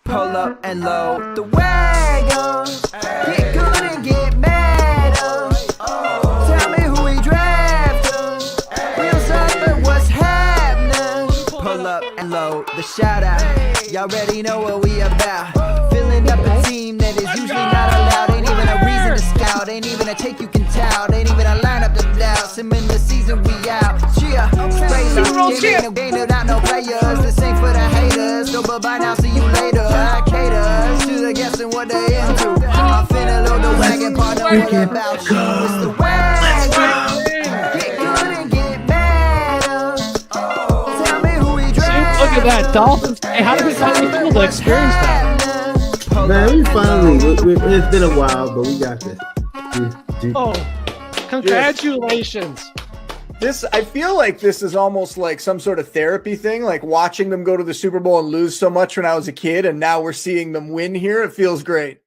Pull up and load the wagon. Get good and get mad. Tell me who we drafted. Wheels up and what's happening. Pull up and load the shout out. Y'all already know what we about. Filling up a team that is usually not allowed. Ain't even a reason to scout. Ain't even a take you can tout. Ain't even a lineup to doubt. Sim in the season we out. Cheer. Ain't not no players. This ain't for the haters. So but by now see you later. I cater to the guessing what they into. I'm finna load the wagon, partner, all about you. It's the wagon. Get good and get mad. Tell me who we draft. Look at that, Dolphins. Hey, how did it feel to experience that? Man, we finally, it's been a while, but we got this. Oh, congratulations. I feel like this is almost like some sort of therapy thing, like watching them go to the Super Bowl and lose so much when I was a kid, and now we're seeing them win here. It feels great.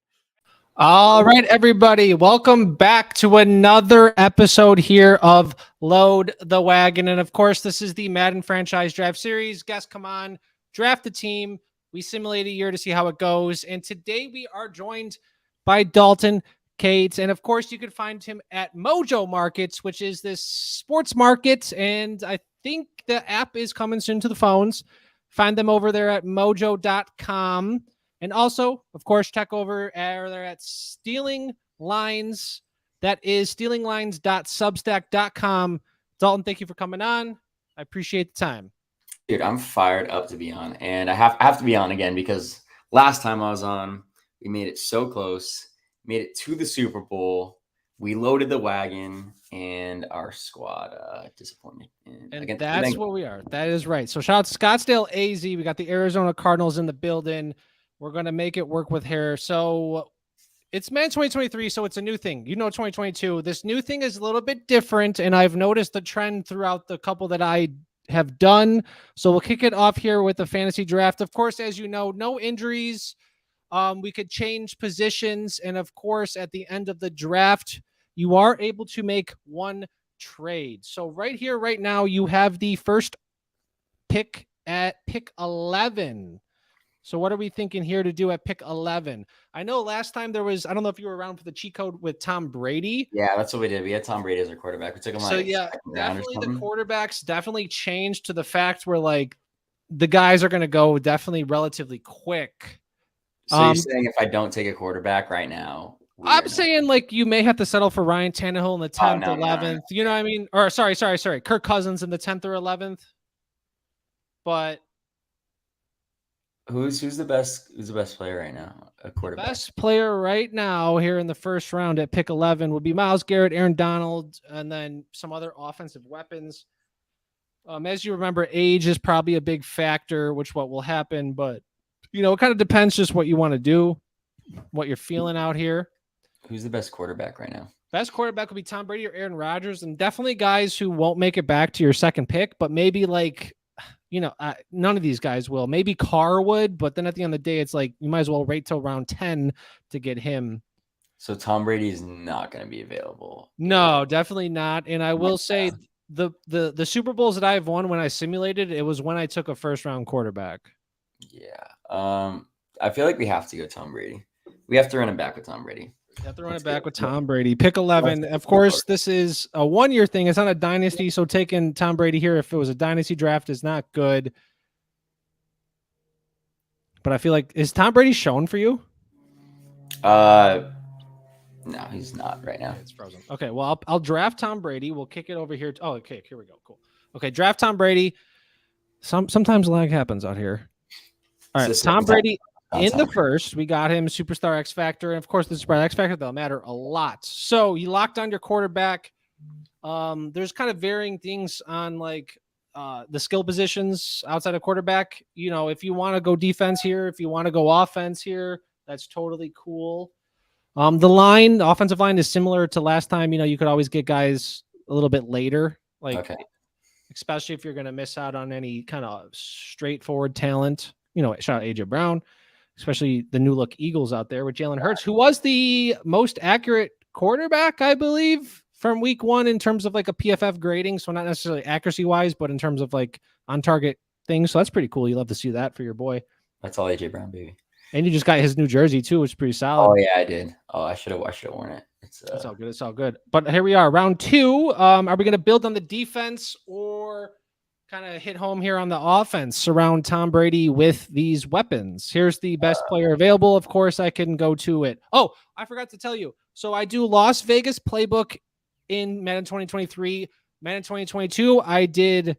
All right, everybody. Welcome back to another episode here of Load the Wagon. And of course, this is the Madden franchise draft series. Guys, come on, draft the team. We simulate a year to see how it goes. And today we are joined by Dalton Kates. And of course, you can find him at Mojo Markets, which is this sports market. And I think the app is coming soon to the phones. Find them over there at mojo.com. And also, of course, check over there at Stealing Lines. That is stealinglines.substack.com. Dalton, thank you for coming on. I appreciate the time. Dude, I'm fired up to be on. And I have to be on again because last time I was on, we made it so close. Made it to the Super Bowl. We loaded the wagon, and our squad disappointed. And that's what we are. That is right. So shout out to Scottsdale AZ. We got the Arizona Cardinals in the building. We're going to make it work with hair. So it's Madden 2023, so it's a new thing. 2022. This new thing is a little bit different, and I've noticed the trend throughout the couple that I have done. So we'll kick it off here with the fantasy draft. Of course, as you know, no injuries. We could change positions. And of course, at the end of the draft, you are able to make one trade. So right here, right now, you have the first pick at pick 11. So what are we thinking here to do at pick 11? I know last time there was, I don't know if you were around for the cheat code with Tom Brady. Yeah, that's what we did. We had Tom Brady as our quarterback. We took him so yeah, definitely the quarterbacks definitely changed to the fact where like the guys are going to go definitely relatively quick. So you're saying if I don't take a quarterback right now, I'm saying like you may have to settle for Ryan Tannehill in the 10th, 11th. No. You know what I mean? Or sorry. Kirk Cousins in the 10th or 11th. But who's the best player right now? A quarterback. Best player right now here in the first round at pick 11 would be Myles Garrett, Aaron Donald, and then some other offensive weapons. As you remember, age is probably a big factor, what will happen, but it kind of depends just what you want to do, what you're feeling out here. Who's the best quarterback right now? Best quarterback would be Tom Brady or Aaron Rodgers, and definitely guys who won't make it back to your second pick, but maybe like, none of these guys will. Maybe Carr would, but then at the end of the day, it's like you might as well wait till round 10 to get him. So Tom Brady is not going to be available. No, definitely not. And I will say the Super Bowls that I've won when I simulated, it was when I took a first round quarterback. Yeah. I feel like we have to go Tom Brady. We have to run it back with Tom Brady. You have to run it back with Tom Brady. Pick 11. Of course, this is a one-year thing. It's not a dynasty, so taking Tom Brady here, if it was a dynasty draft, is not good. But I feel like, is Tom Brady shown for you? No, he's not right now. It's frozen. Okay, well, I'll draft Tom Brady. We'll kick it over here. Oh, okay, here we go. Cool. Okay, draft Tom Brady. Sometimes lag happens out here. All right, Tom Brady in the first. We got him Superstar X Factor. And, of course, the Superstar X Factor, they'll matter a lot. So you locked on your quarterback. There's kind of varying things on, like, the skill positions outside of quarterback. If you want to go defense here, if you want to go offense here, that's totally cool. The offensive line is similar to last time. You could always get guys a little bit later, especially if you're going to miss out on any kind of straightforward talent. Shout out AJ Brown, especially the new look Eagles out there with Jalen Hurts, who was the most accurate quarterback, I believe, from week 1 in terms of like a PFF grading. So not necessarily accuracy wise, but in terms of like on target things. So that's pretty cool. You love to see that for your boy. That's all AJ Brown, baby. And you just got his new jersey too, which is pretty solid. Oh yeah, I did. Oh, I should have worn it. It's all good. It's all good. But here we are, round 2. Are we going to build on the defense or kind of hit home here on the offense? Surround Tom Brady with these weapons. Here's the best player available. Of course, I can go to it. Oh, I forgot to tell you. So I do Las Vegas playbook in Madden 2023. Madden 2022, I did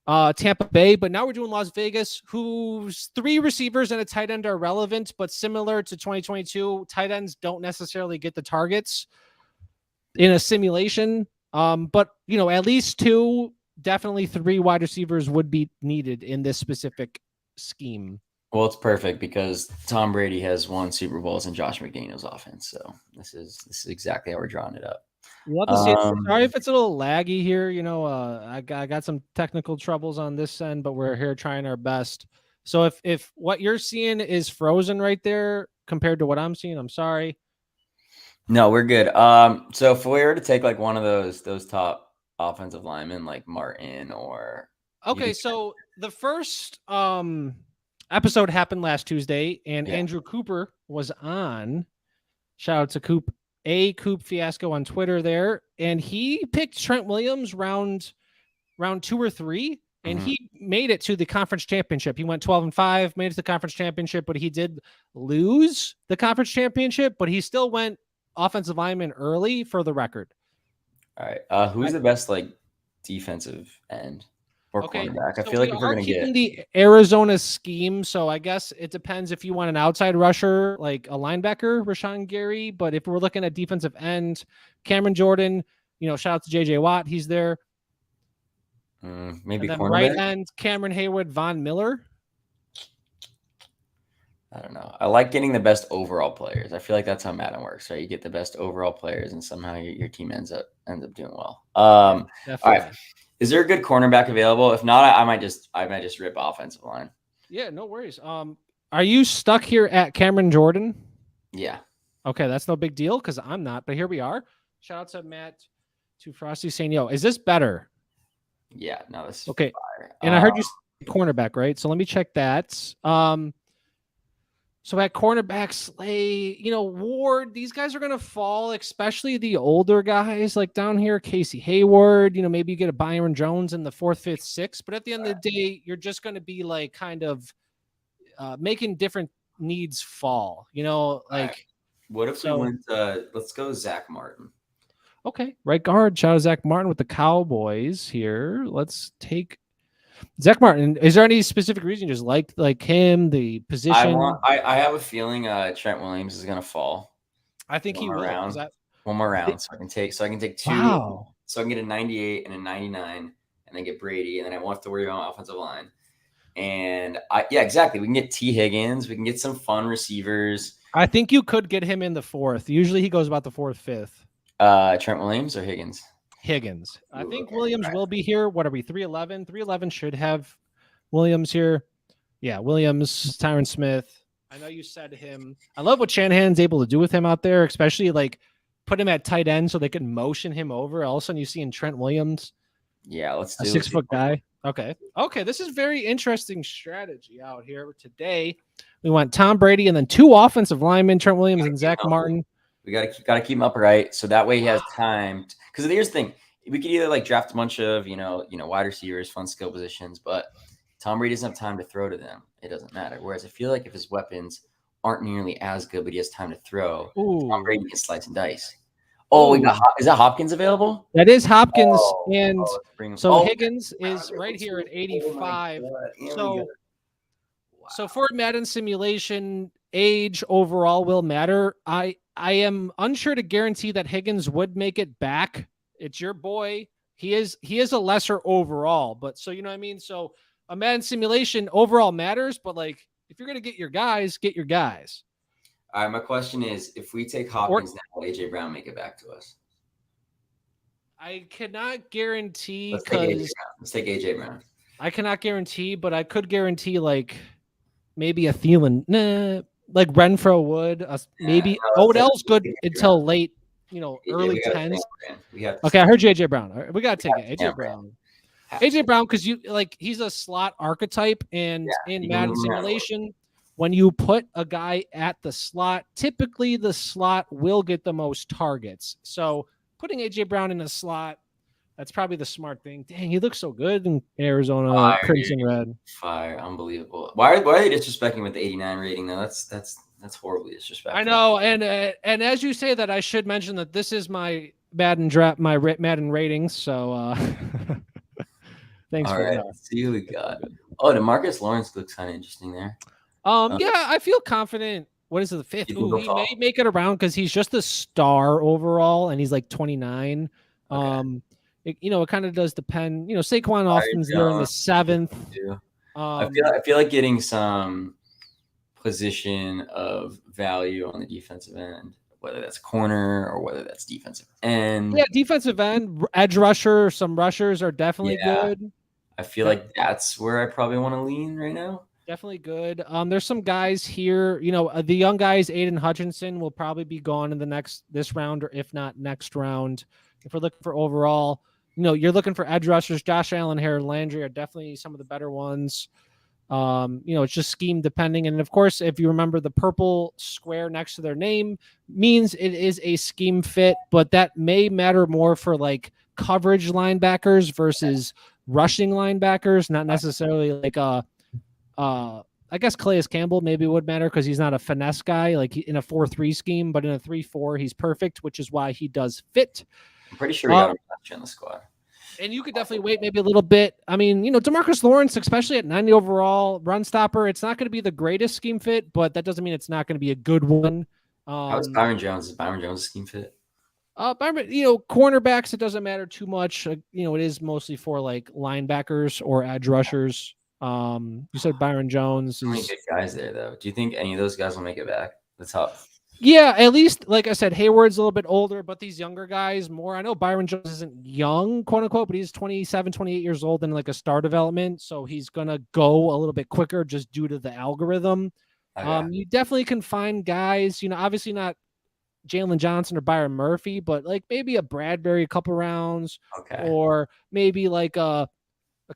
Tampa Bay, but now we're doing Las Vegas, whose 3 receivers and a tight end are relevant, but similar to 2022, tight ends don't necessarily get the targets in a simulation. But at least 2, definitely 3 wide receivers would be needed in this specific scheme. Well, it's perfect because Tom Brady has won Super Bowls in Josh McDaniels' offense. So this is exactly how we're drawing it up. Love to see it. Sorry if it's a little laggy here. I got some technical troubles on this end, but we're here trying our best. So if what you're seeing is frozen right there compared to what I'm seeing, I'm sorry. No, we're good. So if we were to take like one of those top offensive linemen, like Martin or okay, so the first episode happened last Tuesday, and Andrew Cooper was on. Shout out to Coop Fiasco on Twitter there, and he picked Trent Williams round 2 or 3, and he made it to the conference championship. He went 12-5, made it to the conference championship, but he did lose the conference championship, but he still went offensive lineman early for the record. All right. Who's the best like defensive end or cornerback? I feel like if we're going to get the Arizona scheme, so I guess it depends if you want an outside rusher, like a linebacker, Rashawn Gary. But if we're looking at defensive end, Cameron Jordan, shout out to JJ Watt. He's there. Maybe and then right end, Cameron Hayward, Von Miller. I don't know. I like getting the best overall players. I feel like that's how Madden works, right? You get the best overall players, and somehow your team ends up doing well. All right. Is there a good cornerback available? If not, I might just rip offensive line. Yeah, no worries. Are you stuck here at Cameron Jordan? Yeah. Okay, that's no big deal because I'm not. But here we are. Shout out to Matt, to Frosty saying, "Yo, is this better?" Yeah. No, this is okay. Fire. And I heard you say cornerback, right? So let me check that. So at cornerback, Slay, Ward, these guys are going to fall, especially the older guys like down here, Casey Hayward, maybe you get a Byron Jones in the 4th, 5th, 6th, but at the end of the day, you're just going to be like kind of making different needs fall, like. What if we went, let's go Zach Martin. Okay. Right guard, shout out Zach Martin with the Cowboys here. Let's take Zach Martin. Is there any specific reason you just like him, the position? I have a feeling Trent Williams is gonna fall. I think he will. One more round, so I can take 2. Wow. So I can get a 98 and a 99, and then get Brady, and then I won't have to worry about my offensive line. And exactly. We can get T. Higgins. We can get some fun receivers. I think you could get him in the 4th. Usually he goes about the 4th, 5th. Trent Williams or Higgins? Higgins. I think Williams will be here. What are we, 311? 311 should have Williams here. Yeah, Williams, Tyron Smith. I know you said him. I love what Shanahan's able to do with him out there, especially like put him at tight end so they can motion him over. All of a sudden you see in Trent Williams. Yeah, let's do a 6-foot guy. Okay. This is very interesting strategy out here today. We went Tom Brady and then 2 offensive linemen, Trent Williams and Zach Martin. We gotta keep him upright, so that way he has time. Because here's the thing: we could either like draft a bunch of wide receivers, fun skill positions, but Tom Brady doesn't have time to throw to them. It doesn't matter. Whereas I feel like if his weapons aren't nearly as good, but he has time to throw, Tom Brady can slice and dice. Oh, we got is that Hopkins available? That is Hopkins, Higgins is right here at 85. So for Madden simulation, age overall will matter. I am unsure to guarantee that Higgins would make it back. It's your boy. He is a lesser overall, but so you know what I mean? So a Madden simulation overall matters, but like if you're gonna get your guys, get your guys. All right, my question is if we take Hopkins now, will AJ Brown make it back to us? I cannot guarantee because let's take AJ Brown. I cannot guarantee, but I could guarantee like maybe a Thielen. Like Renfro would, maybe Odell's good until late early we gotta 10s. We have Okay, I heard you, AJ Brown. All right, we gotta take it. AJ Campbell. Brown. AJ Brown, because he's a slot archetype, and in you Madden can move him around a little. simulation, when you put a guy at the slot, typically the slot will get the most targets. So putting AJ Brown in the slot, that's probably the smart thing. Dang, he looks so good in Arizona Fire, Crimson dude. Red. Fire, unbelievable. Why are they disrespecting with the 89 rating though? That's horribly disrespectful. I know, and as you say that, I should mention that this is my Madden draft, my Madden ratings. So thanks All for right, that. let's see who we got. Oh, DeMarcus Lawrence looks kind of interesting there. Yeah, I feel confident. What is it, the 5th? You can Ooh, go he tall. may make it around because he's just a star overall, and he's like 29. Okay. It kind of does depend. Saquon often's there in the Jones. 7th. Yeah. Um, I feel like getting some position of value on the defensive end, whether that's corner or whether that's defensive end. yeah, defensive end, edge rusher, some rushers are definitely Yeah. good. I feel like that's where I probably want to lean right now. Definitely good. There's some guys here. The young guys, Aiden Hutchinson, will probably be gone in this round, or if not next round. If we're looking for overall, you're looking for edge rushers. Josh Allen, Harold Landry are definitely some of the better ones. It's just scheme depending. And of course, if you remember, the purple square next to their name means it is a scheme fit, but that may matter more for like coverage linebackers versus rushing linebackers, not necessarily like I guess Calais Campbell maybe would matter because he's not a finesse guy like in a 4-3 scheme, but in a 3-4 he's perfect, which is why he does fit. I'm pretty sure we got a on the squad. And you could definitely wait maybe a little bit. I mean, DeMarcus Lawrence, especially at 90 overall, run stopper, it's not going to be the greatest scheme fit, but that doesn't mean it's not going to be a good one. How's Byron Jones? Is Byron Jones a scheme fit? Cornerbacks, it doesn't matter too much. It is mostly for like linebackers or edge rushers. You said Byron Jones. How many good guys there, though? Do you think any of those guys will make it back? The top? Yeah, at least, like I said, Hayward's a little bit older, but these younger guys more. I know Byron Jones isn't young, quote unquote, but he's 27, 28 years old in like a star development. So he's going to go a little bit quicker just due to the algorithm. Okay. You definitely can find guys, obviously not Jalen Johnson or Byron Murphy, but like maybe a Bradbury a couple rounds, or maybe like a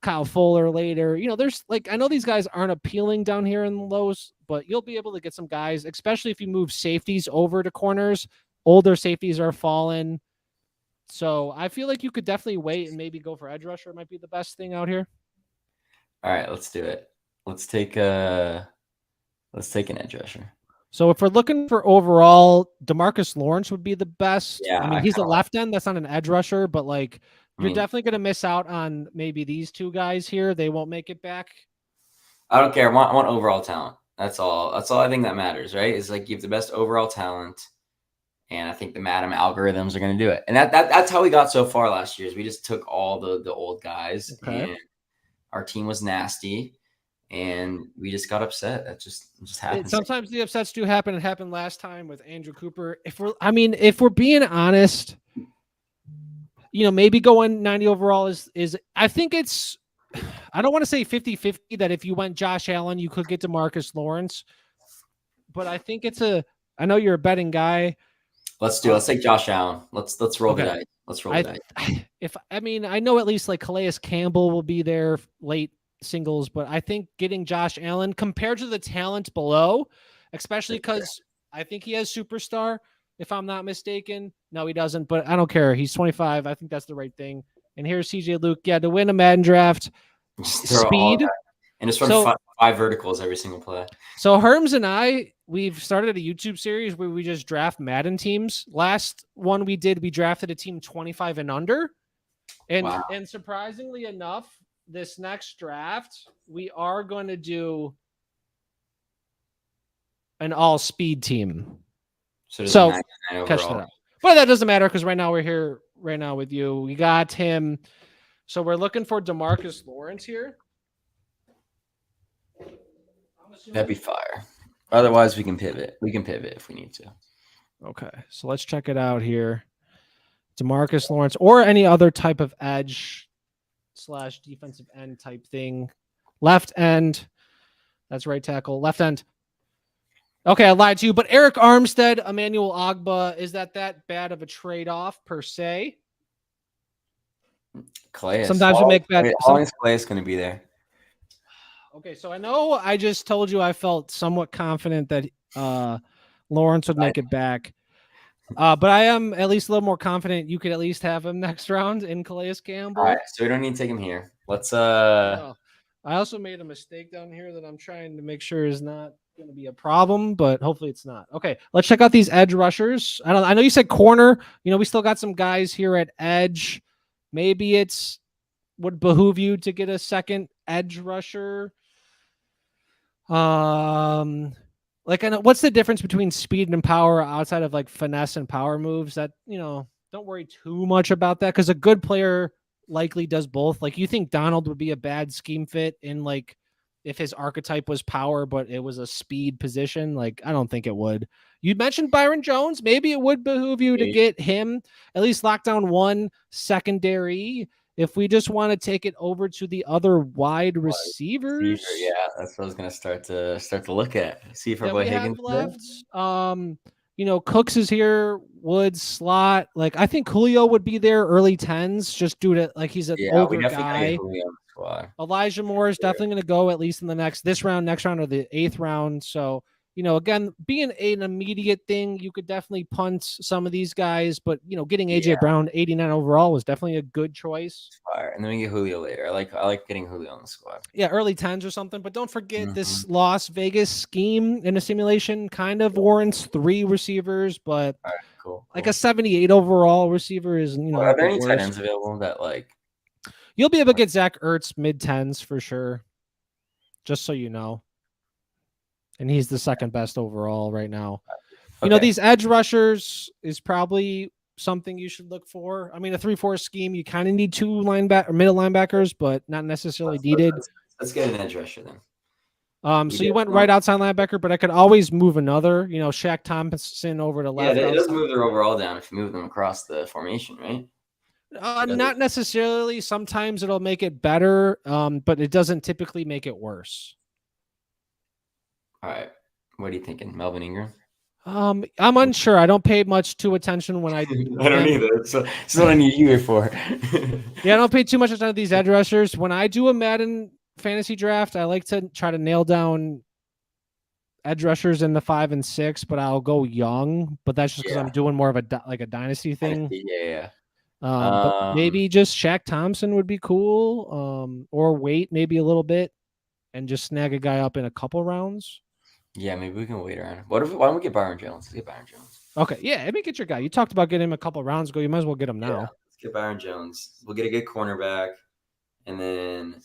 Kyle Fuller later. There's like, I know these guys aren't appealing down here in the lows, but you'll be able to get some guys, especially if you move safeties over to corners. Older safeties are falling. So I feel like you could definitely wait and maybe go for edge rusher. It might be the best thing out here. All right, let's do it. Let's take an edge rusher. So if we're looking for overall, DeMarcus Lawrence would be the best. Yeah, I mean, he's a left end. That's not an edge rusher, but like, you're definitely going to miss out on maybe these two guys here. They won't make it back. I don't care. I want overall talent. That's all. That's all I think that matters, right? Is like you have the best overall talent, and I think the Madden algorithms are going to do it. And that's how we got so far last year. Is we just took all the old guys, and our team was nasty, and we just got upset. That just happens. Sometimes the upsets do happen. It happened last time with Andrew Cooper. If we're being honest, maybe going 90 overall is I think it's, I don't want to say 50-50 that if you went Josh Allen, you could get DeMarcus Lawrence, but I think I know you're a betting guy. Let's take Josh Allen. Let's roll the dice. Let's roll the dice. I know at least like Calais Campbell will be there late singles, but I think getting Josh Allen compared to the talent below, especially because I think he has superstar, if I'm not mistaken. No, he doesn't, but I don't care. He's 25. I think that's the right thing. And here's CJ Luke. Yeah, to win a Madden draft, speed. And just run five verticals every single play. So Herms and I, we've started a YouTube series where we just draft Madden teams. Last one we drafted a team 25 and under. And surprisingly enough, this next draft, we are going to do an all-speed team. So catch that up. But that doesn't matter because right now we're here right now with you. We got him. So we're looking for DeMarcus Lawrence here. That'd be fire. Otherwise, we can pivot. We can pivot if we need to. Okay, so let's check it out here. DeMarcus Lawrence or any other type of edge / defensive end type thing. Left end. That's right tackle. Left end. Okay, I lied to you, but Eric Armstead, Emmanuel Ogba, is that bad of a trade-off per se? Calais. Sometimes we make bad. How long is Calais going to be there? Okay, so I know I just told you I felt somewhat confident that Lawrence would make it back. But I am at least a little more confident you could at least have him next round in Calais Campbell. All right, so we don't need to take him here. Let's No. I also made a mistake down here that I'm trying to make sure is not going to be a problem, but hopefully it's not. Okay, let's check out these edge rushers. I know you said corner. We still got some guys here at edge. Maybe it's would behoove you to get a second edge rusher. What's the difference between speed and power outside of like finesse and power moves? That don't worry too much about that because a good player likely does both. Like, you think Donald would be a bad scheme fit in like if his archetype was power but it was a speed position? Like, I don't think it would. You mentioned Byron Jones. Maybe it would behoove you to get him at least lock down one secondary. If we just want to take it over to the other wide receivers, yeah, that's what I was gonna start to look at. See if our boy Higgins left. Cooks is here. Woods slot. Like, I think Julio would be there early 10s, just due to like he's an older guy. Elijah Moore is definitely going to go at least in this round, next round, or the 8th round. So, again, being an immediate thing, you could definitely punt some of these guys, but getting AJ Brown 89 overall was definitely a good choice. And then we get Julio later. I like getting Julio on the squad. Yeah, early 10s or something. But don't forget this Las Vegas scheme in a simulation kind of warrants 3 receivers, but cool. Like a 78 overall receiver is are there any tight ends available that like you'll be able to get Zach Ertz mid-10s for sure, just so you know. And he's the second best overall right now. Okay. These edge rushers is probably something you should look for. I mean, a 3-4 scheme, you kind of need 2 middle linebackers, but not necessarily needed. Let's get an edge rusher then. So you went right outside linebacker, but I could always move another, Shaq Thompson over to left. Yeah, it does move their overall down if you move them across the formation, right? Not necessarily. Sometimes it'll make it better, but it doesn't typically make it worse. All right. What are you thinking? Melvin Ingram? I'm unsure. I don't pay much attention when I I don't either. So that's what I need you here for. Yeah, I don't pay too much attention to these edge rushers. When I do a Madden fantasy draft, I like to try to nail down edge rushers in the 5 and 6, but I'll go young. But that's just because I'm doing more of a dynasty thing. Yeah. But maybe just Shaq Thompson would be cool. Or wait maybe a little bit and just snag a guy up in a couple rounds. Yeah, maybe we can wait around. Why don't we get Byron Jones? Let's get Byron Jones. Okay, yeah, let me get your guy. You talked about getting him a couple rounds ago. You might as well get him now. Yeah, let's get Byron Jones. We'll get a good cornerback, and then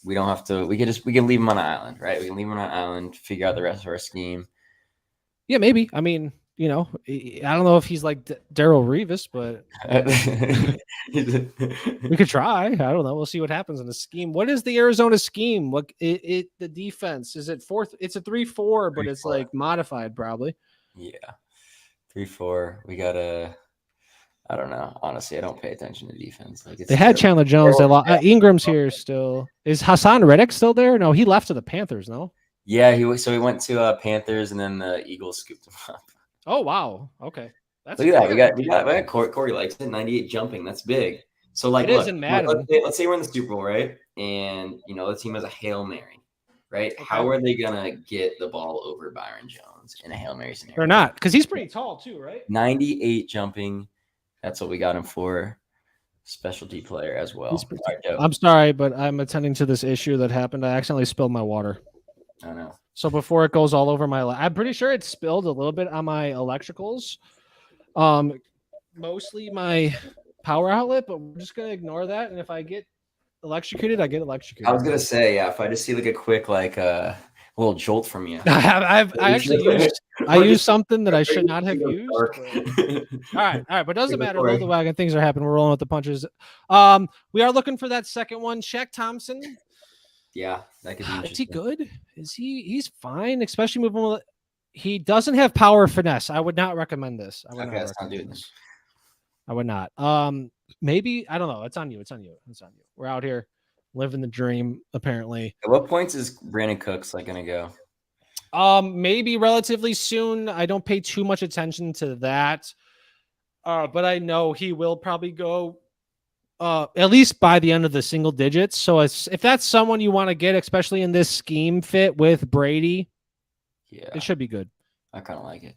we don't have to. We can leave him on an island, right? We can leave him on an island, figure out the rest of our scheme. Yeah, maybe. I mean, I don't know if he's like Darrelle Revis, but we could try. I don't know. We'll see what happens in the scheme. What is the Arizona scheme? What the defense? Is it 4? It's a 3-4, but it's like modified probably. Yeah, 3-4. We gotta. I don't know. Honestly, I don't pay attention to defense. Like they had Chandler Jones. They lost. Ingram's here still. Is Hassan Reddick still there? No, he left to the Panthers. No. Yeah, he went to Panthers, and then the Eagles scooped him up. Oh wow! Okay, look at that. We got Corey likes it. 98 jumping. That's big. So like, it is in Madden. Let's say we're in the Super Bowl, right? And the team has a Hail Mary, right? Okay. How are they gonna get the ball over Byron Jones in a Hail Mary scenario? They're not, because he's pretty tall too, right? 98 jumping. That's what we got him for. Specialty player as well. I'm sorry, but I'm attending to this issue that happened. I accidentally spilled my water. I know. So before it goes all over I'm pretty sure it spilled a little bit on my electricals. Mostly my power outlet, but we're just gonna ignore that. And if I get electrocuted, I get electrocuted. I was gonna say, yeah, if I just see like a quick little jolt from you. I used something that I should not have used. All right, but it doesn't matter. Roll the wagon. Things are happening. We're rolling with the punches. We are looking for that second one. Shaq Thompson. Yeah, that could be. Is he good? He's fine, especially moving. He doesn't have power finesse. I would not recommend this. I would not. Maybe I don't know. It's on you. We're out here living the dream. Apparently. At what points is Brandon Cooks gonna go? Maybe relatively soon. I don't pay too much attention to that. But I know he will probably go at least by the end of the single digits. So if that's someone you want to get, especially in this scheme fit with Brady, it should be good. I kind of like it.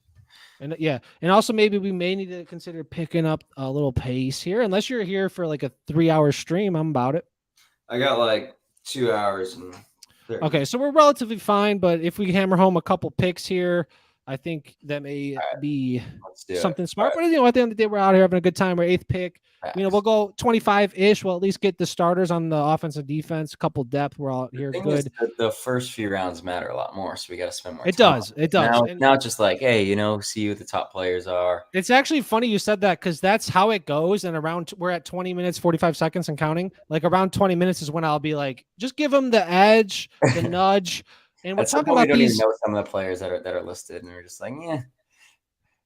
And and also maybe we may need to consider picking up a little pace here. Unless you're here for like a 3-hour stream, I'm about it. I got like 2 hours and 30. Okay, so we're relatively fine, but if we hammer home a couple picks here, I think that may be something smart. But at the end of the day, we're out here having a good time. We're 8th pick. We'll go 25-ish. We'll at least get the starters on the offensive defense, a couple depth. We're all here good. The first few rounds matter a lot more, so we got to spend more time. It does. Now it's just like, hey, see who the top players are. It's actually funny you said that because that's how it goes. And we're at 20 minutes, 45 seconds and counting. Like around 20 minutes is when I'll be like, just give them the edge, the nudge. And we're talking about we don't these. Even know some of the players that are listed, and we're just like, yeah.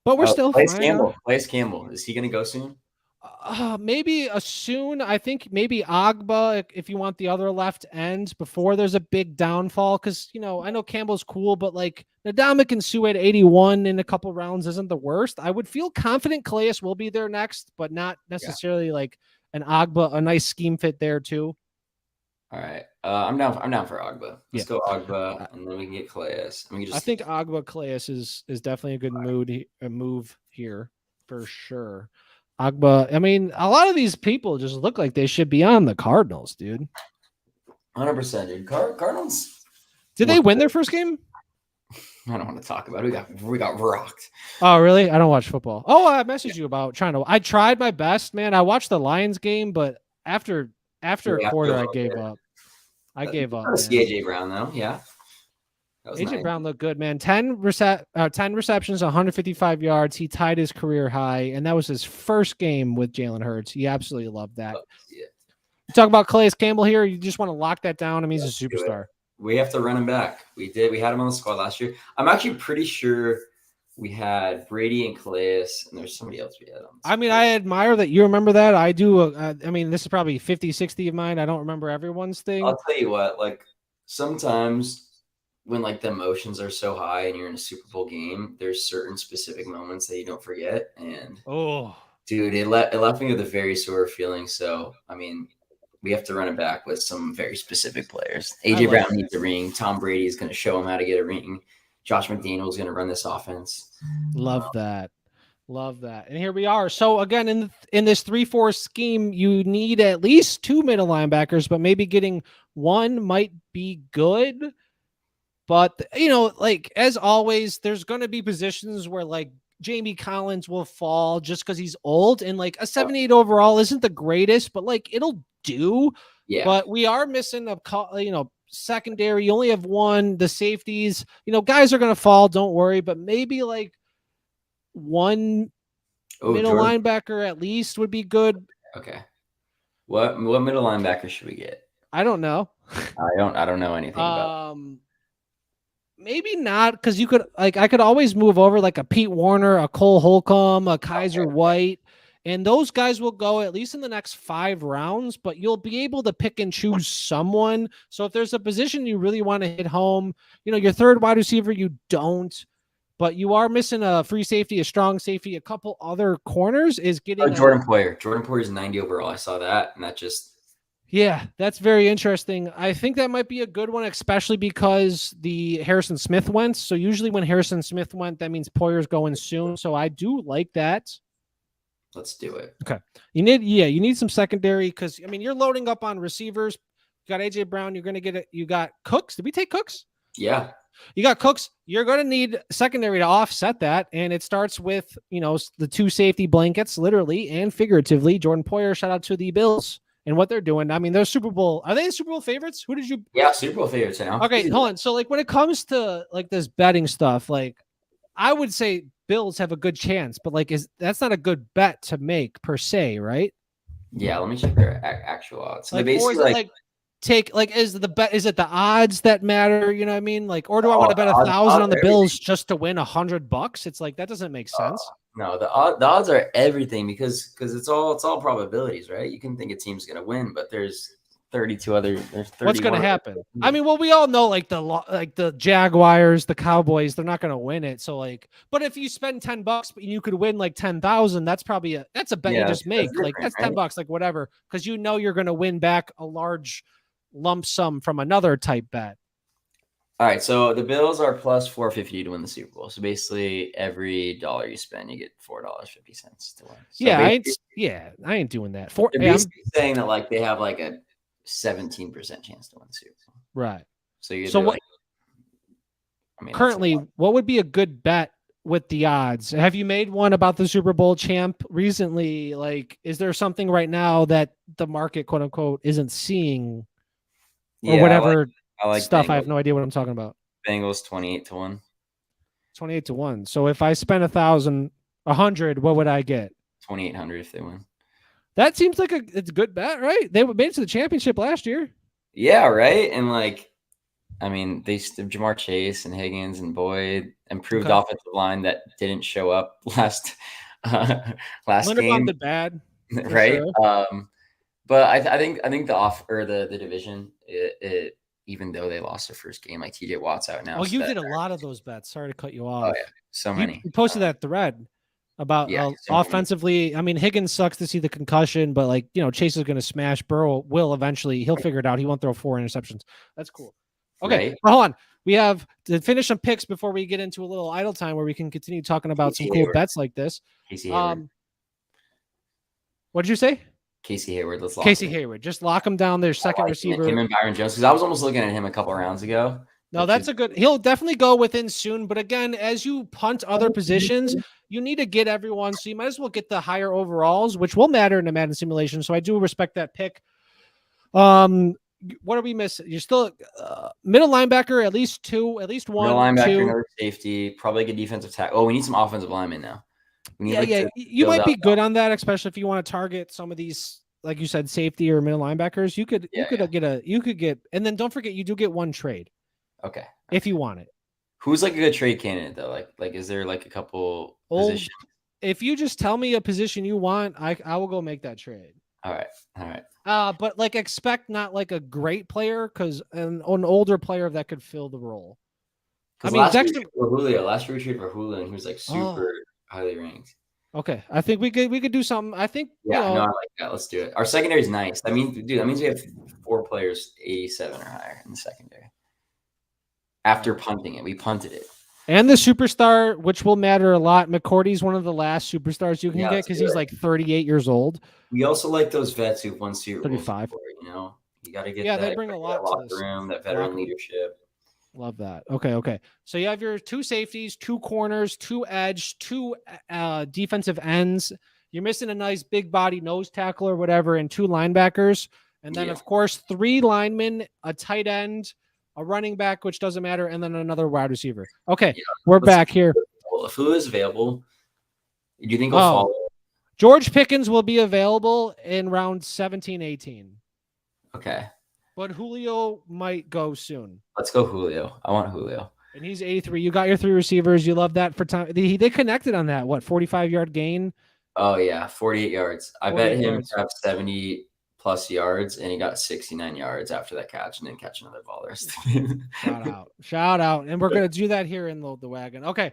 But we're still Place Campbell. Place Campbell. Is he going to go soon? Maybe soon. I think maybe Agba, if you want the other left end before there's a big downfall. Because, I know Campbell's cool, but like Ndamukong Suh at 81 in a couple rounds isn't the worst. I would feel confident Calais will be there next, but not necessarily like an Agba, a nice scheme fit there too. All right. I'm down for Agba. Let's go Agba, and then we can get Calais. I think Agba Calais is definitely a good move here for sure. Agba, a lot of these people just look like they should be on the Cardinals, dude. 100%, dude. Cardinals. Did they win their first game? I don't want to talk about it. We got rocked. Oh, really? I don't watch football. Oh, I messaged you about I tried my best, man. I watched the Lions game, but after a quarter, I gave up. I gave up. See AJ Brown though, yeah. AJ Brown looked good, man. 10 receptions, 155 yards. He tied his career high, and that was his first game with Jalen Hurts. He absolutely loved that. You talk about Calais Campbell here. You just want to lock that down. He's a superstar. We have to run him back. We did. We had him on the squad last year. I'm actually pretty sure we had Brady and Calais, and there's somebody else we had on. I admire that you remember that. I do. This is probably 50, 60 of mine. I don't remember everyone's thing. I'll tell you what, like sometimes when like the emotions are so high and you're in a Super Bowl game, there's certain specific moments that you don't forget. And dude, it left me with a very sore feeling. So, we have to run it back with some very specific players. AJ Brown needs a ring. Tom Brady is going to show him how to get a ring. Josh McDaniels is going to run this offense. Love that. And here we are. So again, in this 3-4 scheme, you need at least 2 middle linebackers, but maybe getting one might be good. But like as always, there's going to be positions where like Jamie Collins will fall just because he's old, and like a 78 overall isn't the greatest, but like it'll do. Yeah. But we are missing secondary. You only have one. The safeties, guys are going to fall. Don't worry. But maybe like one middle linebacker at least would be good. Okay. What middle linebacker should we get? I don't know. I don't know anything about. Maybe not, because you could I could always move over like a Pete Warner, a Cole Holcomb, a Kaiser White, and those guys will go at least in the next 5 rounds, but you'll be able to pick and choose someone. So if there's a position you really want to hit home, your third wide receiver, you don't, but you are missing a free safety, a strong safety, a couple other corners is getting Jordan Poyer. Jordan Poyer is 90 overall. I saw that, and that just. Yeah, that's very interesting. I think that might be a good one, especially because the Harrison Smith went. So usually when Harrison Smith went, that means Poyer's going soon. So I do like that. Let's do it. Okay. You need some secondary because, you're loading up on receivers. You got AJ Brown. You're going to get it. You got Cooks. Did we take Cooks? Yeah. You got Cooks. You're going to need secondary to offset that. And it starts with, the 2 safety blankets, literally and figuratively. Jordan Poyer, shout out to the Bills. And what they're doing. They're Super Bowl. Are they Super Bowl favorites? Who did you? Yeah, Super Bowl favorites now. Okay, hold on. So, like, when it comes to like this betting stuff, like, I would say Bills have a good chance, but like, that's not a good bet to make per se, right? Yeah, let me check their actual odds. So like, basically, or is is it the odds that matter? You know what I mean? Like, or do I want to bet 1,000 on the Bills just to win $100? It's like that doesn't make sense. No, the odds are everything because it's all probabilities, right? You can think a team's gonna win, but there's 32 other. There's 31. What's going to happen? I mean, well, we all know like the Jaguars, the Cowboys, they're not going to win it. So like, but if you spend $10, but you could win like 10,000, that's probably that's a bet you just make. Like that's $10, like whatever, because you know you're going to win back a large lump sum from another type bet. All right, so the Bills are plus 450 to win the Super Bowl. So basically, every dollar you spend, you get $4.50 to win. So I ain't doing that. They're basically saying that like they have like a 17% chance to win the Super Bowl. Right. So what? I mean, currently, what would be a good bet with the odds? Have you made one about the Super Bowl champ recently? Like, is there something right now that the market, quote unquote, isn't seeing, or whatever? I like stuff. Bengals. I have no idea what I'm talking about. Bengals 28 to 1. 28 to 1. So if I spend 100, what would I get? 2,800 if they win. That seems like it's a good bet, right? They made it to the championship last year. Yeah, right. And like, I mean, they Jamar Chase and Higgins and Boyd, improved offensive line that didn't show up last Leonard game. The bad, right? Sure. But I think the division, it even though they lost their first game, like TJ Watt's out now. Well, you did a lot of those bets. Sorry to cut you off. Oh yeah, so many. You posted that thread about offensively. Many. I mean, Higgins sucks to see the concussion, but like, you know, Chase is going to smash. Burrow will eventually. He'll figure it out. He won't throw 4 interceptions. That's cool. Okay, right. Hold on. We have to finish some picks before we get into a little idle time where we can continue talking about some cool bets like this. What did you say? Casey Hayward. Let's lock Hayward. Just lock him down. Their second receiver. Him and Byron Jones. Because I was almost looking at him a couple rounds ago. No, that's a good. He'll definitely go within soon. But again, as you punt other positions, you need to get everyone. So you might as well get the higher overalls, which will matter in a Madden simulation. So I do respect that pick. What are we missing? You're still middle linebacker, at least one. Middle linebacker, another safety, probably a good defensive tackle. Oh, we need some offensive linemen now. You might be good on that, especially if you want to target some of these, like you said, safety or middle linebackers. You could get, and then don't forget, you do get one trade. Okay. If you want it. Who's like a good trade candidate though? Like is there like a couple positions? If you just tell me a position you want, I will go make that trade. All right. But like expect not like a great player, because an older player that could fill the role. I mean, last year we traded for Julio, and he was like super highly ranked. Okay, I think we could do something. I think I like that. Let's do it. Our secondary is nice. I mean, dude, that means we have 4 players 87 or higher in the secondary. After punting it, we punted it. And the superstar, which will matter a lot. McCourty's one of the last superstars you can get because he's like 38 years old. We also like those vets who've won Super Bowl 35. You know, you got to get that. They bring a lot to this room, that veteran leadership. Love that. Okay. So you have your 2 safeties, 2 corners, 2 edge, 2 defensive ends. You're missing a nice big body nose tackle or whatever, and 2 linebackers. And then, of course, 3 linemen, a tight end, a running back, which doesn't matter, and then another wide receiver. Okay, we're back here. If who is available, do you think will follow? George Pickens will be available in round 17, 18. Okay. But Julio might go soon. Let's go Julio. I want Julio. And he's 83. You got your 3 receivers. You love that for time. They connected on that. What, 45-yard gain? Oh, yeah, 48 yards. I bet him to have 70-plus yards, and he got 69 yards after that catch and then catch another ball the rest of the game. Shout out. And we're going to do that here in the wagon. Okay.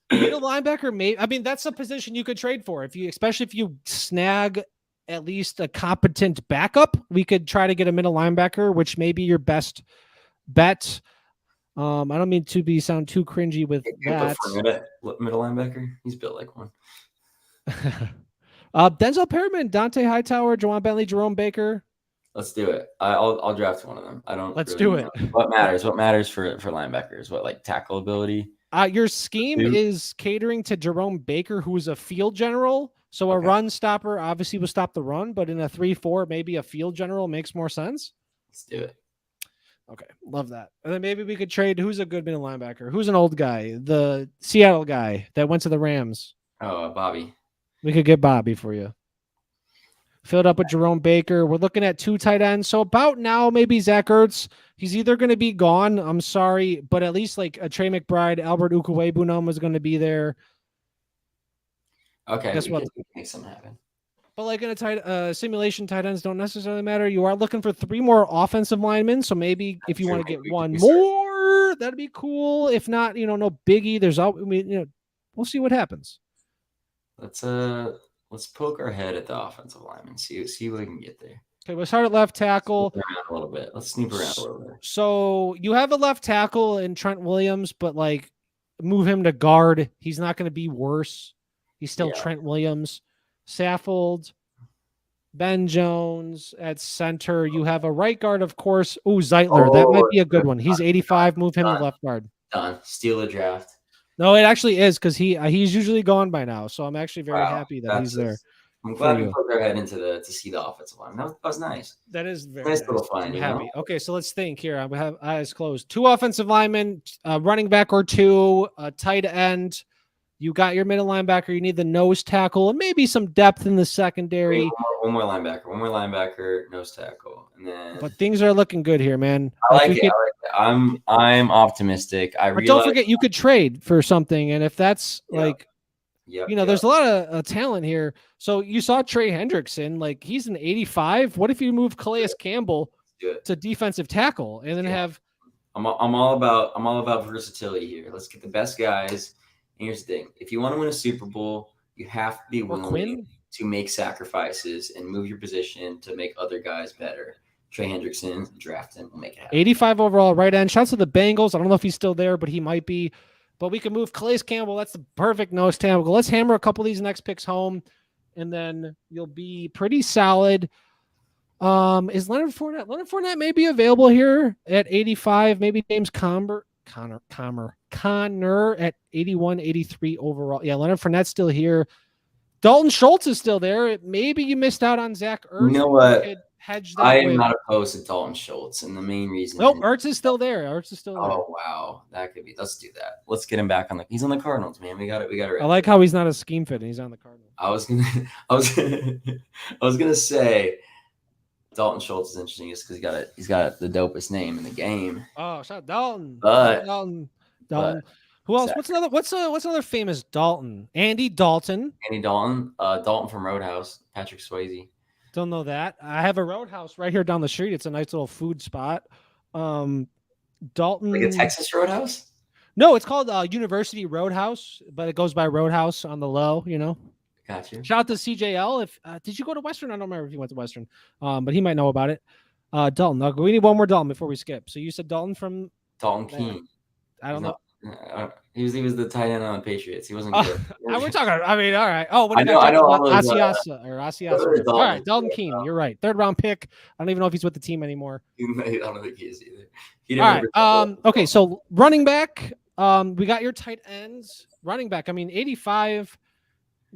Middle linebacker, maybe. I mean, that's a position you could trade for. Especially if you snag at least a competent backup, we could try to get a middle linebacker, which may be your best bet. I don't mean to sound too cringy with that. Middle linebacker, he's built like one. Denzel Perryman, Dante Hightower, Jawan Bentley, Jerome Baker. Let's do it. I'll draft one of them. Let's do it. What matters? What matters for linebackers? What, like tackle ability? Your scheme is catering to Jerome Baker, who is a field general. So a run stopper obviously will stop the run, but in a 3-4, maybe a field general makes more sense. Let's do it. Okay, love that. And then maybe we could trade. Who's a good middle linebacker? Who's an old guy? The Seattle guy that went to the Rams. Oh, Bobby. We could get Bobby for you. Filled up with Jerome Baker. We're looking at 2 tight ends. So about now, maybe Zach Ertz. He's either going to be gone. I'm sorry, but at least like a Trey McBride, Albert Ukwe-Bunam was going to be there. Okay, guess what? Make something happen. But like in a simulation, tight ends don't necessarily matter. You are looking for 3 more offensive linemen, so maybe if you want to get one more, that'd be cool. If not, no biggie. We'll see what happens. Let's poke our head at the offensive lineman. See what we can get there. Okay, we'll start at left tackle. Sneak around a little bit. Let's sneak around a little bit. So you have a left tackle in Trent Williams, but like move him to guard. He's not going to be worse. He's still Trent Williams. Saffold, Ben Jones at center. You have a right guard, of course. Ooh, Zeitler. That might be a good one. He's 85. Move him to left guard. Done. Steal a draft. No, it actually is because he's usually gone by now. So I'm actually very happy that he's there. I'm glad we put our head into to see the offensive line. That was nice. That is very nice little fun. I'm happy. Okay, so let's think here. I have eyes closed. 2 offensive linemen, running back or 2, a tight end. You got your middle linebacker. You need the nose tackle and maybe some depth in the secondary. One more linebacker, nose tackle, and then. But things are looking good here, man. I like it. I'm optimistic. But don't forget, you could trade for something, and if that's there's a lot of talent here. So you saw Trey Hendrickson, like he's an 85. What if you move Calais Campbell to defensive tackle and then have? I'm all about versatility here. Let's get the best guys. And here's the thing: if you want to win a Super Bowl, you have to be willing to make sacrifices and move your position to make other guys better. Trey Hendrickson, draft him, we'll make it happen. 85 overall, right end. Shouts to the Bengals. I don't know if he's still there, but he might be. But we can move Calais Campbell. That's the perfect nose tackle. Let's hammer a couple of these next picks home, and then you'll be pretty solid. Is Leonard Fournette? Leonard Fournette may be available here at 85. Maybe James Connor at 81, 83 overall. Yeah, Leonard Fournette's still here. Dalton Schultz is still there. Maybe you missed out on Zach Ertz. You know what? I am way. not opposed to Dalton Schultz, and the main reason. Nope, Ertz is still there. Oh wow, that could be. Let's do that. Let's get him back on he's on the Cardinals, man. We got it. I like how he's not a scheme fit and he's on the Cardinals. I was gonna say Dalton Schultz is interesting just because he's got the dopest name in the game. Oh, shout out Dalton. Dalton. Who else? What's another famous Dalton? Andy Dalton. Dalton from Roadhouse. Patrick Swayze. Don't know that. I have a Roadhouse right here down the street. It's a nice little food spot. Dalton. Like a Texas Roadhouse? No, it's called University Roadhouse, but it goes by Roadhouse on the low, Gotcha. Shout out to CJL. Did you go to Western? I don't remember if you went to Western, but he might know about it. Dalton. We need one more Dalton before we skip. So you said Dalton from Dalton Keene. I don't know. He was the tight end on the Patriots. He wasn't good. We're talking. I mean, all right. Oh, I know. Asiasa. All right, Dalton Keene. You're right. 3rd round pick. I don't even know if he's with the team anymore. I don't think he is either. All right. Okay. So running back. We got your tight ends. Running back. I mean, 85.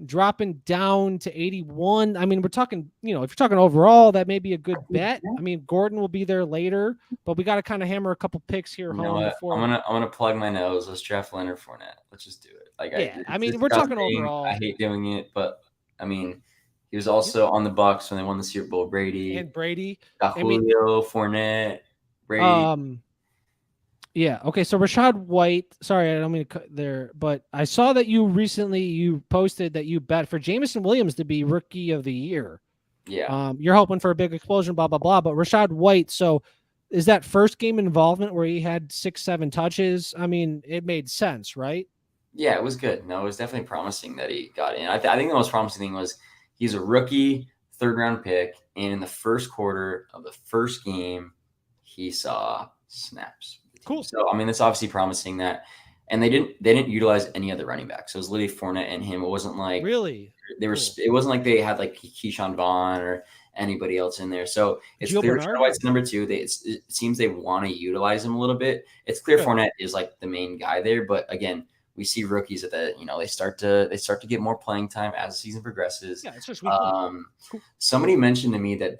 Dropping down to 81. I mean, we're talking, if you're talking overall, that may be a good bet. I mean, Gordon will be there later, but we got to kind of hammer a couple picks here home before. I'm gonna plug my nose. Let's draft Leonard Fournette. Let's just do it. We're talking overall. I hate doing it, but I mean, he was also on the Bucs when they won the Super Bowl. Brady. Julio, Fournette, Brady. Yeah. Okay. So Rashad White. Sorry, I don't mean to cut there, but I saw that you posted that you bet for Jameson Williams to be Rookie of the Year. Yeah. You're hoping for a big explosion. Blah blah blah. But Rashad White. So, is that first game involvement where he had 6-7 touches? I mean, it made sense, right? Yeah, it was good. No, it was definitely promising that he got in. I think the most promising thing was he's a rookie, 3rd round pick, and in the first quarter of the first game, he saw snaps. Cool. So I mean, it's obviously promising that, and they didn't utilize any other running backs. So it was literally Fournette and him. It wasn't like really they were. Cool. It wasn't like they had like Keyshawn Vaughn or anybody else in there. So it's clear Rashad White's number 2. It seems they want to utilize him a little bit. It's clear Fournette is like the main guy there, but again, we see rookies at they start to get more playing time as the season progresses. Yeah, it's just cool. Somebody mentioned to me that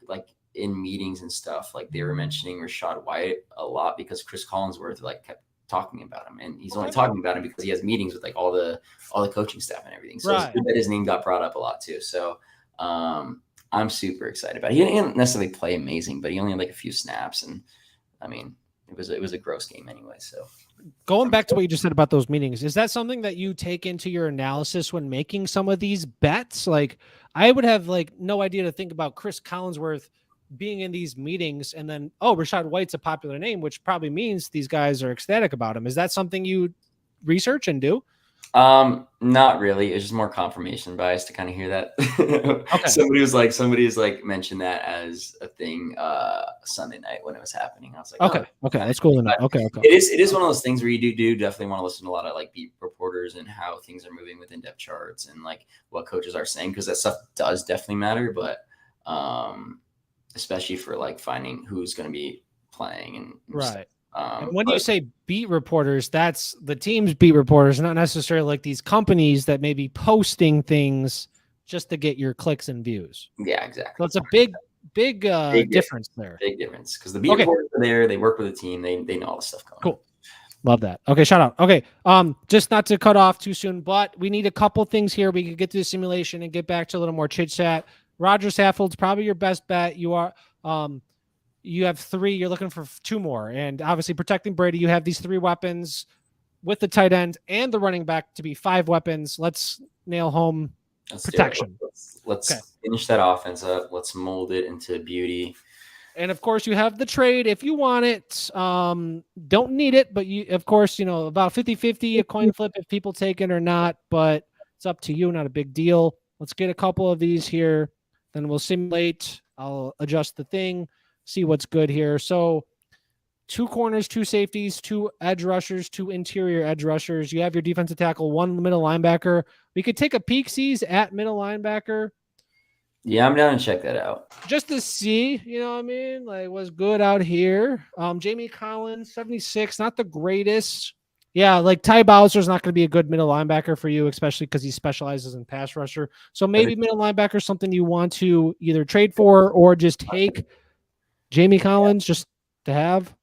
like in meetings and stuff, like they were mentioning Rashad White a lot because Chris Collinsworth kept talking about him, and he's only talking about him because he has meetings with all the coaching staff and everything. So it's good that his name got brought up a lot too. So I'm super excited about it. He didn't necessarily play amazing, but he only had a few snaps, and I mean, it was a gross game anyway. So going back to what you just said about those meetings, is that something that you take into your analysis when making some of these bets? Like, I would have like no idea to think about Chris Collinsworth being in these meetings, and then, oh, Rachaad White's a popular name, which probably means these guys are ecstatic about him. Is that something you research and do? Not really. It's just more confirmation bias to kind of hear that. Okay. Somebody's like mentioned that as a thing Sunday night when it was happening. I was like, okay, that's cool enough. Okay. It is one of those things where you do definitely want to listen to a lot of like beat reporters and how things are moving within depth charts and like what coaches are saying, because that stuff does definitely matter. But especially for like finding who's going to be playing and right. And when you say beat reporters, that's the team's beat reporters, not necessarily like these companies that may be posting things just to get your clicks and views. Yeah, exactly. So it's a big difference there. Big difference, because the beat reporters are there. They work with the team. They know all the stuff going on. Cool. Love that. Okay, shout out. Okay, just not to cut off too soon, but we need a couple things here. We could get to the simulation and get back to a little more chit chat. Roger Saffold's probably your best bet. You are, you have 3. You're looking for 2 more, and obviously protecting Brady. You have these 3 weapons with the tight end and the running back to be 5 weapons. Let's nail home protection. Let's finish that offense up. Let's mold it into beauty. And of course, you have the trade if you want it. Don't need it, but you, of course, about 50-50, a coin flip if people take it or not. But it's up to you. Not a big deal. Let's get a couple of these here. Then we'll simulate. I'll adjust the thing, see what's good here. So 2 corners, 2 safeties, 2 edge rushers, 2 interior edge rushers. You have your defensive tackle, 1 middle linebacker. We could take a peek sees at middle linebacker. Yeah, I'm down to check that out. Just to see, what I mean? Like, what's good out here. Jamie Collins, 76, not the greatest. Yeah, like Ty Bowser's not going to be a good middle linebacker for you, especially because he specializes in pass rusher. So maybe middle linebacker is something you want to either trade for or just take Jamie Collins just to have.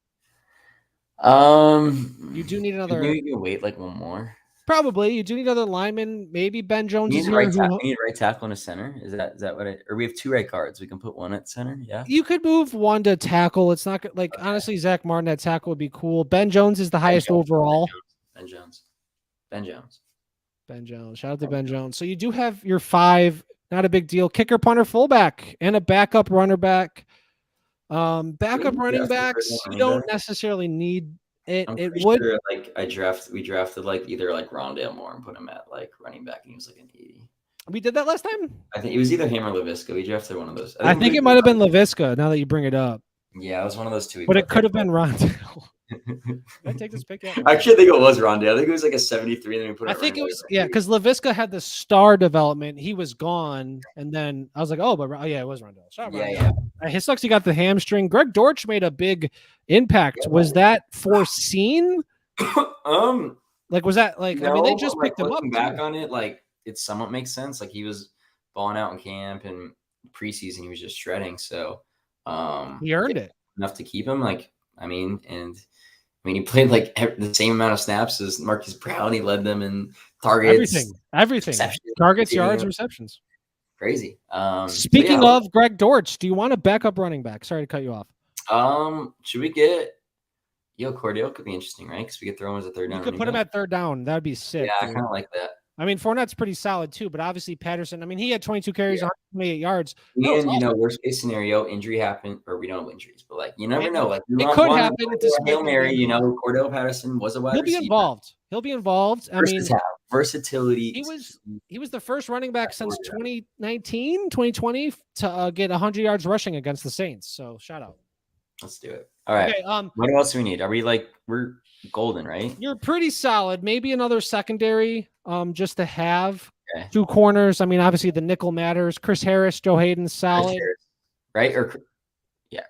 You do need another. Maybe you can wait like 1 more. Probably. You do need another lineman. Maybe Ben Jones is here. We need right tackle and a center. Is that what or we have 2 right guards. We can put 1 at center. Yeah. You could move 1 to tackle. It's not like, honestly, Zach Martin at tackle would be cool. Ben Jones is the highest overall. Ben Jones. Shout out to Ben Jones. So you do have your 5, not a big deal. Kicker, punter, fullback, and a backup runner back. Backup running backs, you don't necessarily need it. I'm it pretty would sure, like we drafted like either like Rondale Moore and put him at like running back, and he was like an 80. We did that last time. I think it was either him or Laviska. We drafted one of those. I think it might have been Laviska. Now that you bring it up, yeah, it was one of those 2. But it could have been Rondale. Did I take this pick yet? Actually, I think it was Rondale. I think it was like a 73, and then we put. I think it was because Laviska had the star development. He was gone, and then I was like, oh, but yeah, it was Rondale. Yeah. His sucks. He got the hamstring. Greg Dortch made a big impact. Yeah, was that foreseen? Like, was that like? No, I mean, they just picked him up. Back on it, like it somewhat makes sense. Like he was balling out in camp and preseason, he was just shredding. So he earned it enough to keep him. Like, I mean, he played like the same amount of snaps as Marquise Brown. He led them in targets, everything, targets, yards, receptions. Crazy. Speaking of Greg Dortch, do you want a backup running back? Sorry to cut you off. Should we get Cordell? Could be interesting, right? Because we could throw him as a 3rd down. You could put him at 3rd down. That would be sick. Yeah, I kind of like that. I mean, Fournette's pretty solid too, but obviously Patterson. I mean, he had 22 carries, 128 yards. And worst case scenario, injury happened, or we don't have injuries, but like you never know. Like it could happen. Hail Mary, Cordell Patterson was a wide receiver. He'll be involved. I mean, versatility. He was the first running back since 2019, 2020 to get 100 yards rushing against the Saints. So shout out. Let's do it. All right. Okay, what else do we need? Are we we're golden, right? You're pretty solid. Maybe another secondary, just to have 2 corners. I mean, obviously the nickel matters. Chris Harris, Joe Hayden, solid. Right?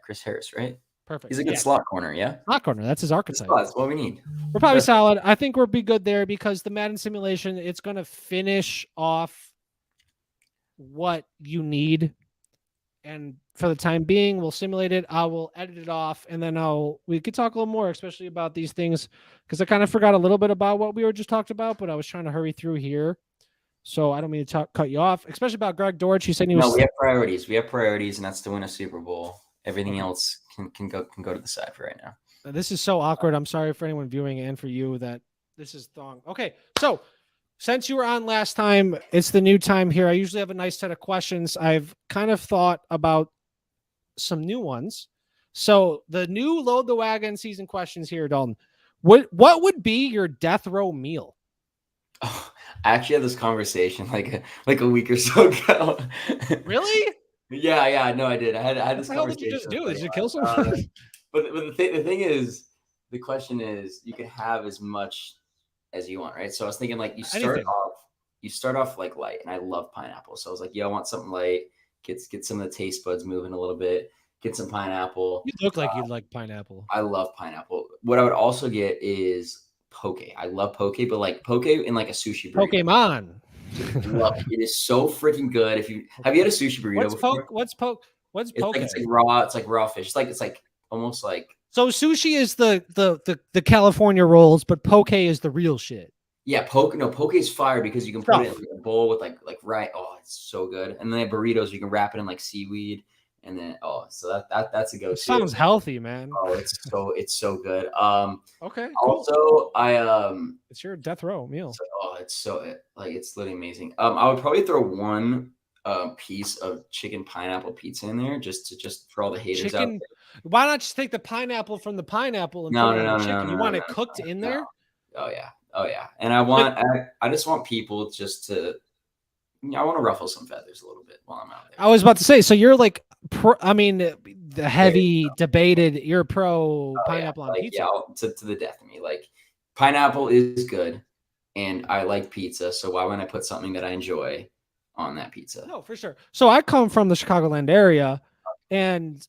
Chris Harris, right? Perfect. He's a good slot corner, yeah? Slot corner. That's his archetype. That's what we need. We're probably solid. I think we'll be good there because the Madden simulation, it's going to finish off what you need. And for the time being, we'll simulate it. I will edit it off, and then we could talk a little more, especially about these things, because I kind of forgot a little bit about what we were just talked about, but I was trying to hurry through here. So I don't mean to cut you off, especially about Greg Dortch. You said he was. No, we have priorities. We have priorities, and that's to win a Super Bowl. Everything else can go to the side for right now. This is so awkward. I'm sorry for anyone viewing and for you that this is thong. Okay, so since you were on last time, it's the new time here. I usually have a nice set of questions. I've kind of thought about some new ones. So the new Load the Wagon season questions here, Dalton. What would be your death row meal? Oh, I actually had this conversation like a week or so ago. Really? Yeah, no, I did. I had this What the hell did conversation. you just do? with Did you my kill wife. someone? But the thing is, the question is, you can have as much as you want, right? So I was thinking like you start off like light, and I love pineapple. So I was like, yeah, I want something light. Get some of the taste buds moving a little bit. Get some pineapple. You look like you'd like pineapple. I love pineapple. What I would also get is poke. I love poke, but like poke in like a sushi burrito. Pokemon. Love it. It is so freaking good. Have you had a sushi burrito before? What's poke? What's poke? It's like raw. It's like raw fish. It's like almost like. So sushi is the California rolls, but poke is the real shit. Yeah, poke is fire because you can put it in a bowl with like right. Oh, it's so good. And then they have burritos. You can wrap it in like seaweed, and then so that's a go-to. Sounds healthy, man. Oh, it's so good. Okay. Cool. Also, it's your death row meal. It's literally amazing. I would probably throw one piece of chicken pineapple pizza in there just for all the haters out there. Why not just take the pineapple from the pineapple and put it on the chicken? You want it cooked in there? Oh yeah. And I just want people just to. I want to ruffle some feathers a little bit while I'm out there. I was about to say, so you're like, the heavy debated. You're pro pineapple on pizza. Yeah, to the death of me. Like pineapple is good, and I like pizza. So why wouldn't I put something that I enjoy on that pizza? No, for sure. So I come from the Chicagoland area, and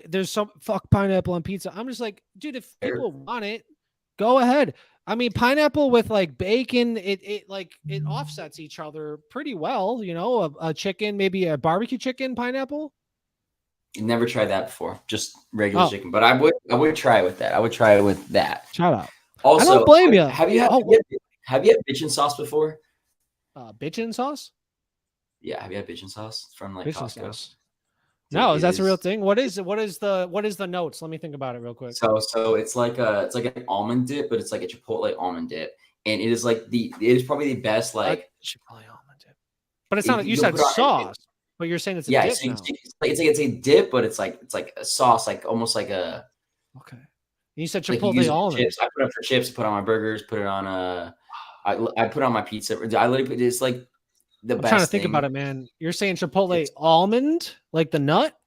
there's some fuck pineapple on pizza. I'm just like, dude, if people want it, go ahead. I mean, pineapple with like bacon, it offsets each other pretty well. You know, a chicken, maybe a barbecue chicken pineapple. Never tried that before, just regular chicken. But I would try it with that. I would try it with that. Shout out. Also, I don't blame you. Have you had bitchin sauce before? Bitchin sauce? Yeah, have you had bitchin sauce from like bitchin Costco? Sauce. No, that's a real thing. What is the notes? Let me think about it real quick. So it's like an almond dip, but it's like a Chipotle almond dip, and it is probably the best Chipotle almond dip. But it's not. You said sauce, but you're saying it's a dip now. It's a dip, but it's like a sauce, like almost like a. Okay. You said Chipotle almond. Chips. I put it for chips. Put it on my burgers. Put it on I put it on my pizza. I literally put it's like. I'm trying to think about it, man. You're saying Chipotle almond, like the nut?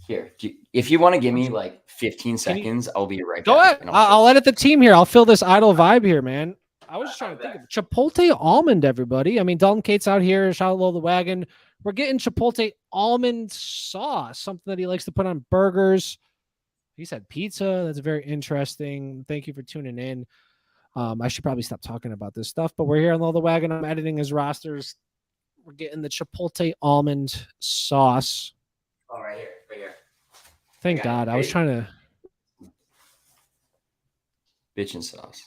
Here, if you want to give me like 15 seconds, I'll be right back. Go ahead. I'll edit the team here. I'll fill this idle vibe here, man. I was just trying to think of Chipotle almond, everybody. I mean, Dalton Kates out here, shout out Low the Wagon. We're getting Chipotle almond sauce, something that he likes to put on burgers. He said pizza. That's very interesting. Thank you for tuning in. I should probably stop talking about this stuff, but we're here on Low the Wagon. I'm editing his rosters. We're getting the Chipotle almond sauce. Oh, right here. Thank God. I was trying to. Bitchin sauce.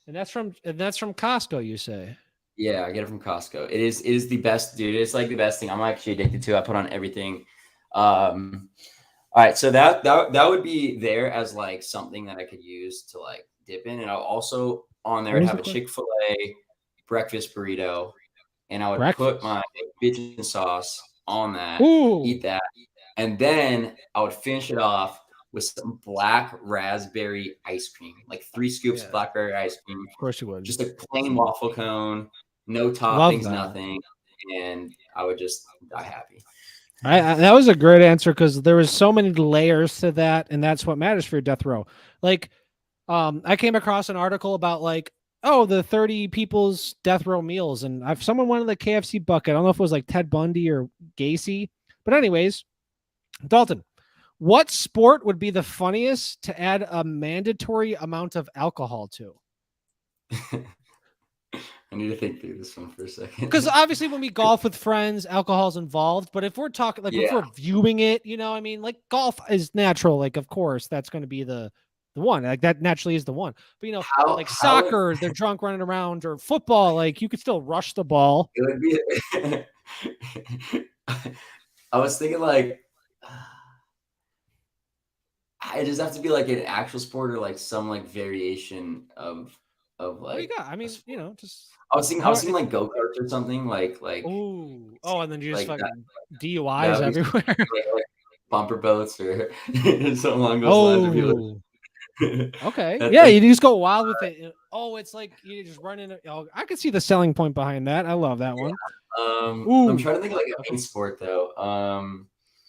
And that's from Costco, you say? Yeah, I get it from Costco. It is the best, dude. It's like the best thing. I'm actually addicted to. I put on everything. All right, so that would be there as like something that I could use to like dip in, and I'll also on there have a Chick-fil-A breakfast burrito, and I would put my bitchin sauce on that, eat that, and then I would finish it off with some black raspberry ice cream, like 3 scoops of blackberry ice cream. Of course you would. Just a plain waffle cone, no toppings, nothing, and I would just die happy. That was a great answer because there was so many layers to that, and that's what matters for your death row. Like, I came across an article about like, the 30 people's death row meals, and someone wanted the KFC bucket. I don't know if it was like Ted Bundy or Gacy, but anyways, Dalton, what sport would be the funniest to add a mandatory amount of alcohol to? I need to think through this one for a second. Because obviously when we golf with friends, alcohol's involved. But if we're talking like if we're viewing it, you know, I mean, like golf is natural. Like, of course, that's going to be the one. Like that naturally is the one. But you know, soccer, they're drunk running around, or football, like you could still rush the ball. It would be I was thinking like it does have to be like an actual sport or like some like variation of What do you like. got? I mean, sport. you know, just I was thinking like go karts or something like ooh, oh, and then you just like that. fucking DUIs That would be everywhere. like bumper boats or something along those lines. If you Okay. that's Yeah, like, you just go wild with it. Oh, it's like you just run in. Oh, I can see the selling point behind that. I love that one. I'm trying to think of like a main sport though.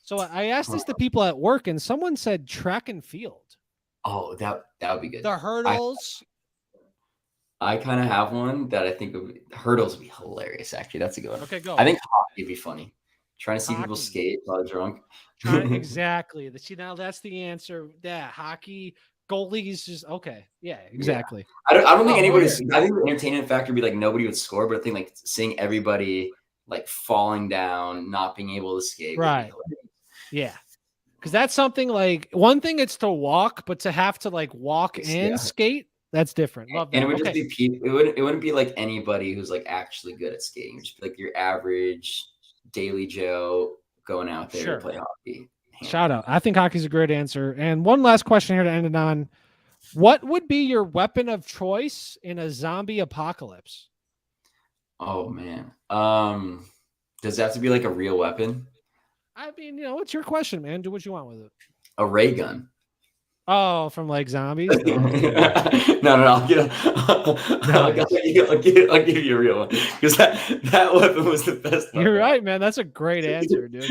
So I asked this to people at work, and someone said track and field. Oh, that would be good. The hurdles. I kind of have one that I think hurdles would be hilarious. Actually, that's a good one. Okay, go. I think hockey would be funny. Trying to see people Hockey. skate while drunk. Exactly. See, now that's the answer. Yeah, hockey goalies just okay. Yeah, exactly. I don't think anybody's. yeah. I think the entertainment factor would be like nobody would score, but I think like seeing everybody like falling down, not being able to skate. Right. Yeah. Because that's something like one thing it's to walk, but to have to like walk and skate, that's different. Love that. And it would just be people. It wouldn't be like anybody who's like actually good at skating. It would just be like your average Daily Joe going out there to play hockey. Shout out. I think hockey's a great answer. And one last question here to end it on. What would be your weapon of choice in a zombie apocalypse? Oh man. Does it have to be like a real weapon? I mean, you know, it's your question, man. Do what you want with it. A ray gun. Oh, from like zombies? No. I'll give you a real one because that weapon was the best weapon. You're right, man. That's a great answer, dude.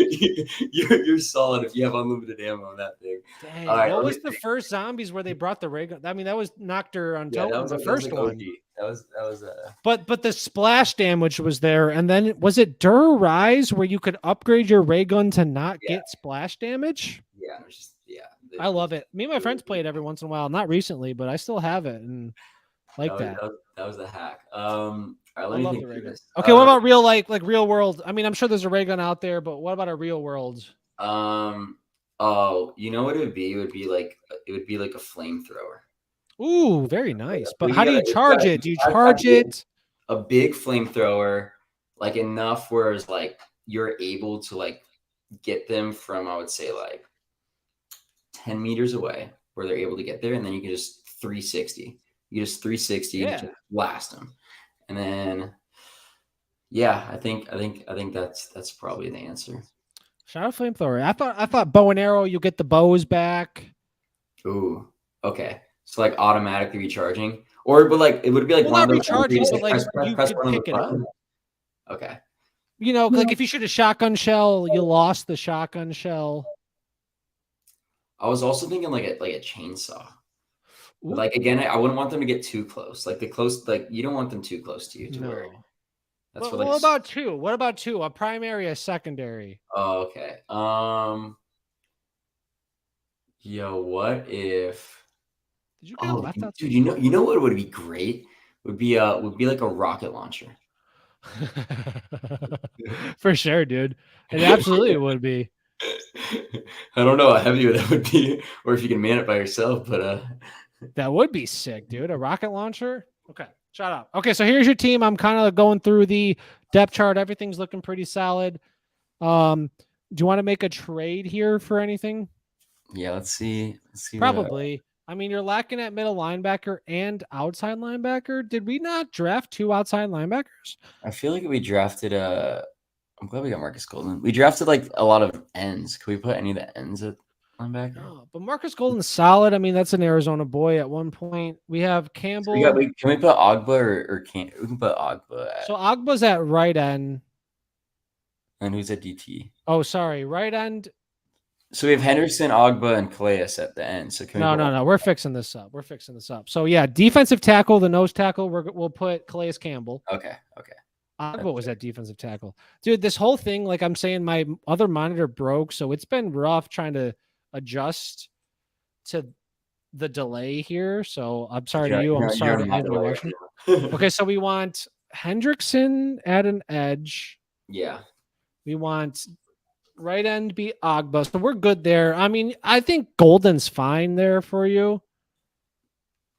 You're solid if you have unlimited ammo on that thing. Dang, All right, what was the first zombies where they brought the ray gun? I mean, that was Noctur on that was the first one. That was But the splash damage was there, and then was it Dur Rise where you could upgrade your ray gun to not get splash damage? Yeah, it was just I love it. Me and my friends play it every once in a while. Not recently, but I still have it and like that. That was the hack. All right, let me think through this. Okay, what about real like real world? I mean, I'm sure there's a ray gun out there, but what about a real world? Oh, you know what it would be? It would be like a flamethrower. Ooh, very nice. But how do you charge it? Do you charge it? A big flamethrower, like enough where it's like you're able to like get them from, I would say, like 10 meters away where they're able to get there, and then you can just 360. You just 360 just blast them. And then I think that's probably the answer. Shout out flamethrower. I thought bow and arrow, you get the bows back. Ooh, okay. So like automatically recharging, but like it would be like one of those recharging, but like you could pick it up. Okay. You know, like if you shoot a shotgun shell, you lost the shotgun shell. I was also thinking like a chainsaw. But like again, I wouldn't want them to get too close. Like you don't want them too close to you to where. That's what about two? What about two? A primary, a secondary? Oh, okay. What if? Did you get left out? Dude, you know what would be great? Would be like a rocket launcher. For sure, dude. It absolutely would be. I don't know how heavy that would be, or if you can man it by yourself, but that would be sick, dude. A rocket launcher. Okay, shout out. Okay, so here's your team. I'm kind of going through the depth chart. Everything's looking pretty solid. Do you want to make a trade here for anything? Yeah, let's see. Probably. I mean, you're lacking at middle linebacker and outside linebacker. Did we not draft two outside linebackers? I feel like we drafted I'm glad we got Marcus Golden. We drafted like a lot of ends. Can we put any of the ends at linebacker? No, but Marcus Golden's solid. I mean, that's an Arizona boy at one point. We have Campbell. So can we put Ogba or can't we can put Ogba So Ogba's at right end. And who's at DT? Oh, sorry. Right end. So we have Henderson, Ogba, and Calais at the end. So can no. We're fixing this up. So yeah, defensive tackle, the nose tackle, we'll put Calais Campbell. Okay. Ogba was at defensive tackle. Dude, this whole thing, like I'm saying, my other monitor broke, so it's been rough trying to adjust to the delay here. So I'm sorry to you. I'm sorry to everyone watching. Okay, so we want Hendrickson at an edge. Yeah. We want right end be Ogba. So we're good there. I mean, I think Golden's fine there for you.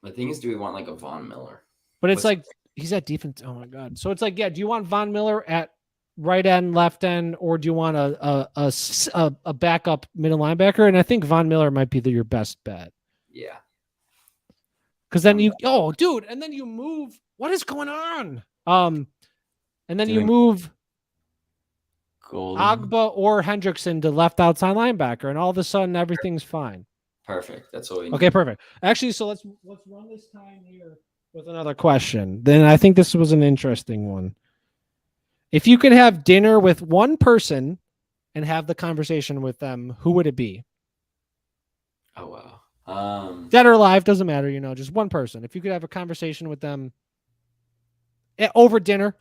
The thing is, do we want like a Von Miller? But it's like he's at defense. Oh my God. So it's like, yeah, do you want Von Miller at right end, left end, or do you want a backup middle linebacker? And I think Von Miller might be your best bet. Yeah. Because then dude, and then you move. What is going on? And then you move Agba or Hendrickson to left outside linebacker, and all of a sudden everything's fine. Perfect. That's what we need. Okay, perfect. Actually, so let's run this time here with another question. Then I think this was an interesting one. If you could have dinner with one person and have the conversation with them, who would it be? Oh wow. Dead or alive, doesn't matter, just one person. If you could have a conversation with them over dinner,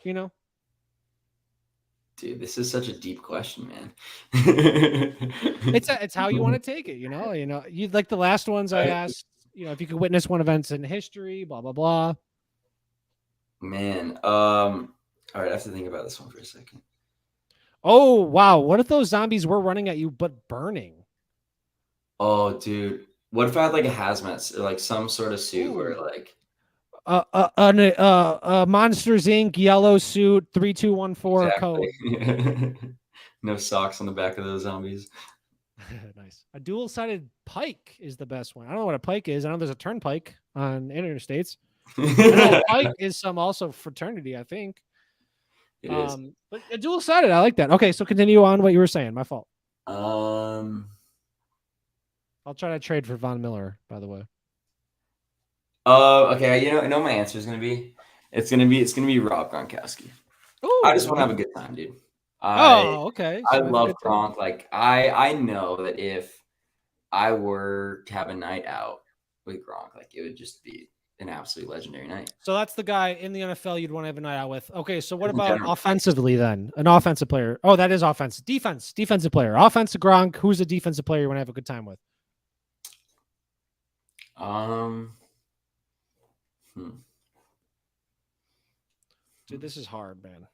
Dude, this is such a deep question, man. It's how you want to take it, you like the last ones I asked, if you could witness one event in history, blah, blah, blah. Man. All right, I have to think about this one for a second. Oh, wow. What if those zombies were running at you, but burning? Oh, dude. What if I had like a hazmat, like some sort of suit where like a Monsters Inc. yellow suit 3214 code. No socks on the back of those zombies. Nice. A dual-sided pike is the best one. I don't know what a pike is. I know there's a turnpike on interstates. A pike is some also fraternity, I think. It is. But a dual-sided, I like that. Okay, so continue on what you were saying. My fault. I'll try to trade for Von Miller, by the way. Okay. You know what my answer is gonna be? It's gonna be Rob Gronkowski. Ooh, I just want to have a good time, dude. Okay. I love Gronk. Like I know that if I were to have a night out with Gronk, like it would just be an absolutely legendary night. So that's the guy in the NFL you'd want to have a night out with. Okay, so what about offensively then? An offensive player. Oh, that is offense. Defensive player. Offensive Gronk. Who's a defensive player you want to have a good time with? Dude, this is hard, man.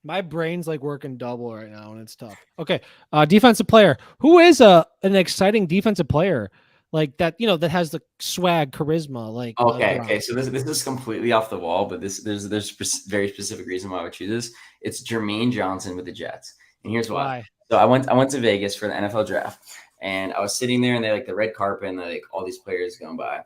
My brain's like working double right now, and it's tough. Okay, defensive player. Who is an exciting defensive player like that? That has the swag, charisma. Like okay. So this is completely off the wall, but there's very specific reason why I would choose this. It's Jermaine Johnson with the Jets, and here's why. So I went to Vegas for the NFL draft, and I was sitting there, and they like the red carpet, and like all these players going by.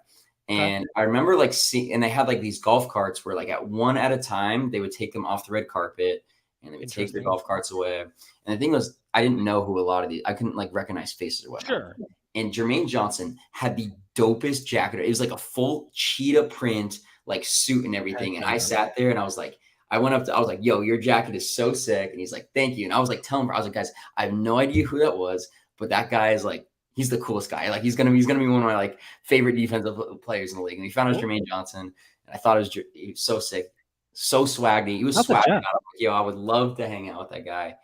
And I remember like seeing, and they had like these golf carts where like at one at a time, they would take them off the red carpet and they would take the golf carts away. And the thing was, I didn't know who a lot of these, I couldn't like recognize faces or whatnot. Sure. And Jermaine Johnson had the dopest jacket. It was like a full cheetah print, like suit and everything. And I sat there and I was like, I was like, yo, your jacket is so sick. And he's like, thank you. And I was like, telling him, I was like, guys, I have no idea who that was, but that guy is like, he's the coolest guy. Like he's gonna be one of my like favorite defensive players in the league. And he found out Jermaine Johnson, and I thought he was so sick, so swaggy. He was swaggy. Yo, I would love to hang out with that guy.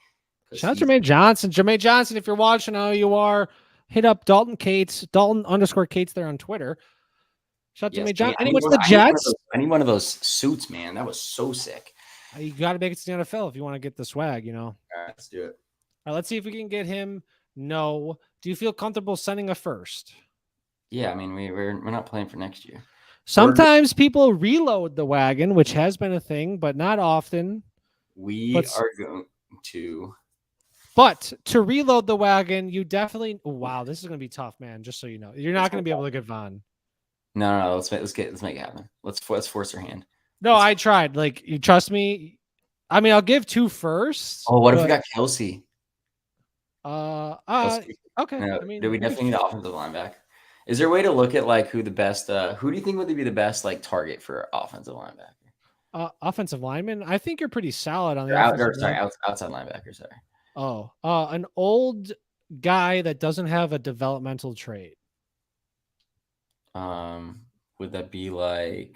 Shout out Jermaine Johnson. Jermaine Johnson, if you're watching, how you are, hit up Dalton Kates, Dalton_Kates there on Twitter. Shout out Jermaine Johnson. And what's the Jets? I need one of those suits, man. That was so sick. You got to make it to the NFL if you want to get the swag. All right, let's do it. All right, let's see if we can get him. No. Do you feel comfortable sending a first? Yeah, I mean we're not playing for next year. Sometimes people reload the wagon, which has been a thing, but not often. We are going to. But to reload the wagon, you definitely. Wow, this is going to be tough, man. Just so you know, you're not going to be able to get Von. No. Let's make it happen. Let's force our hand. No, I tried. Like, you trust me. I mean, I'll give 2 firsts. Oh, what if we got Kelsey? Okay. No, I mean, do we definitely need an offensive linebacker? Is there a way to look at like who the best? Who do you think would be the best like target for offensive linebacker? Offensive lineman. I think you're pretty solid on the outside linebacker. Sorry. Oh, an old guy that doesn't have a developmental trait. Would that be like?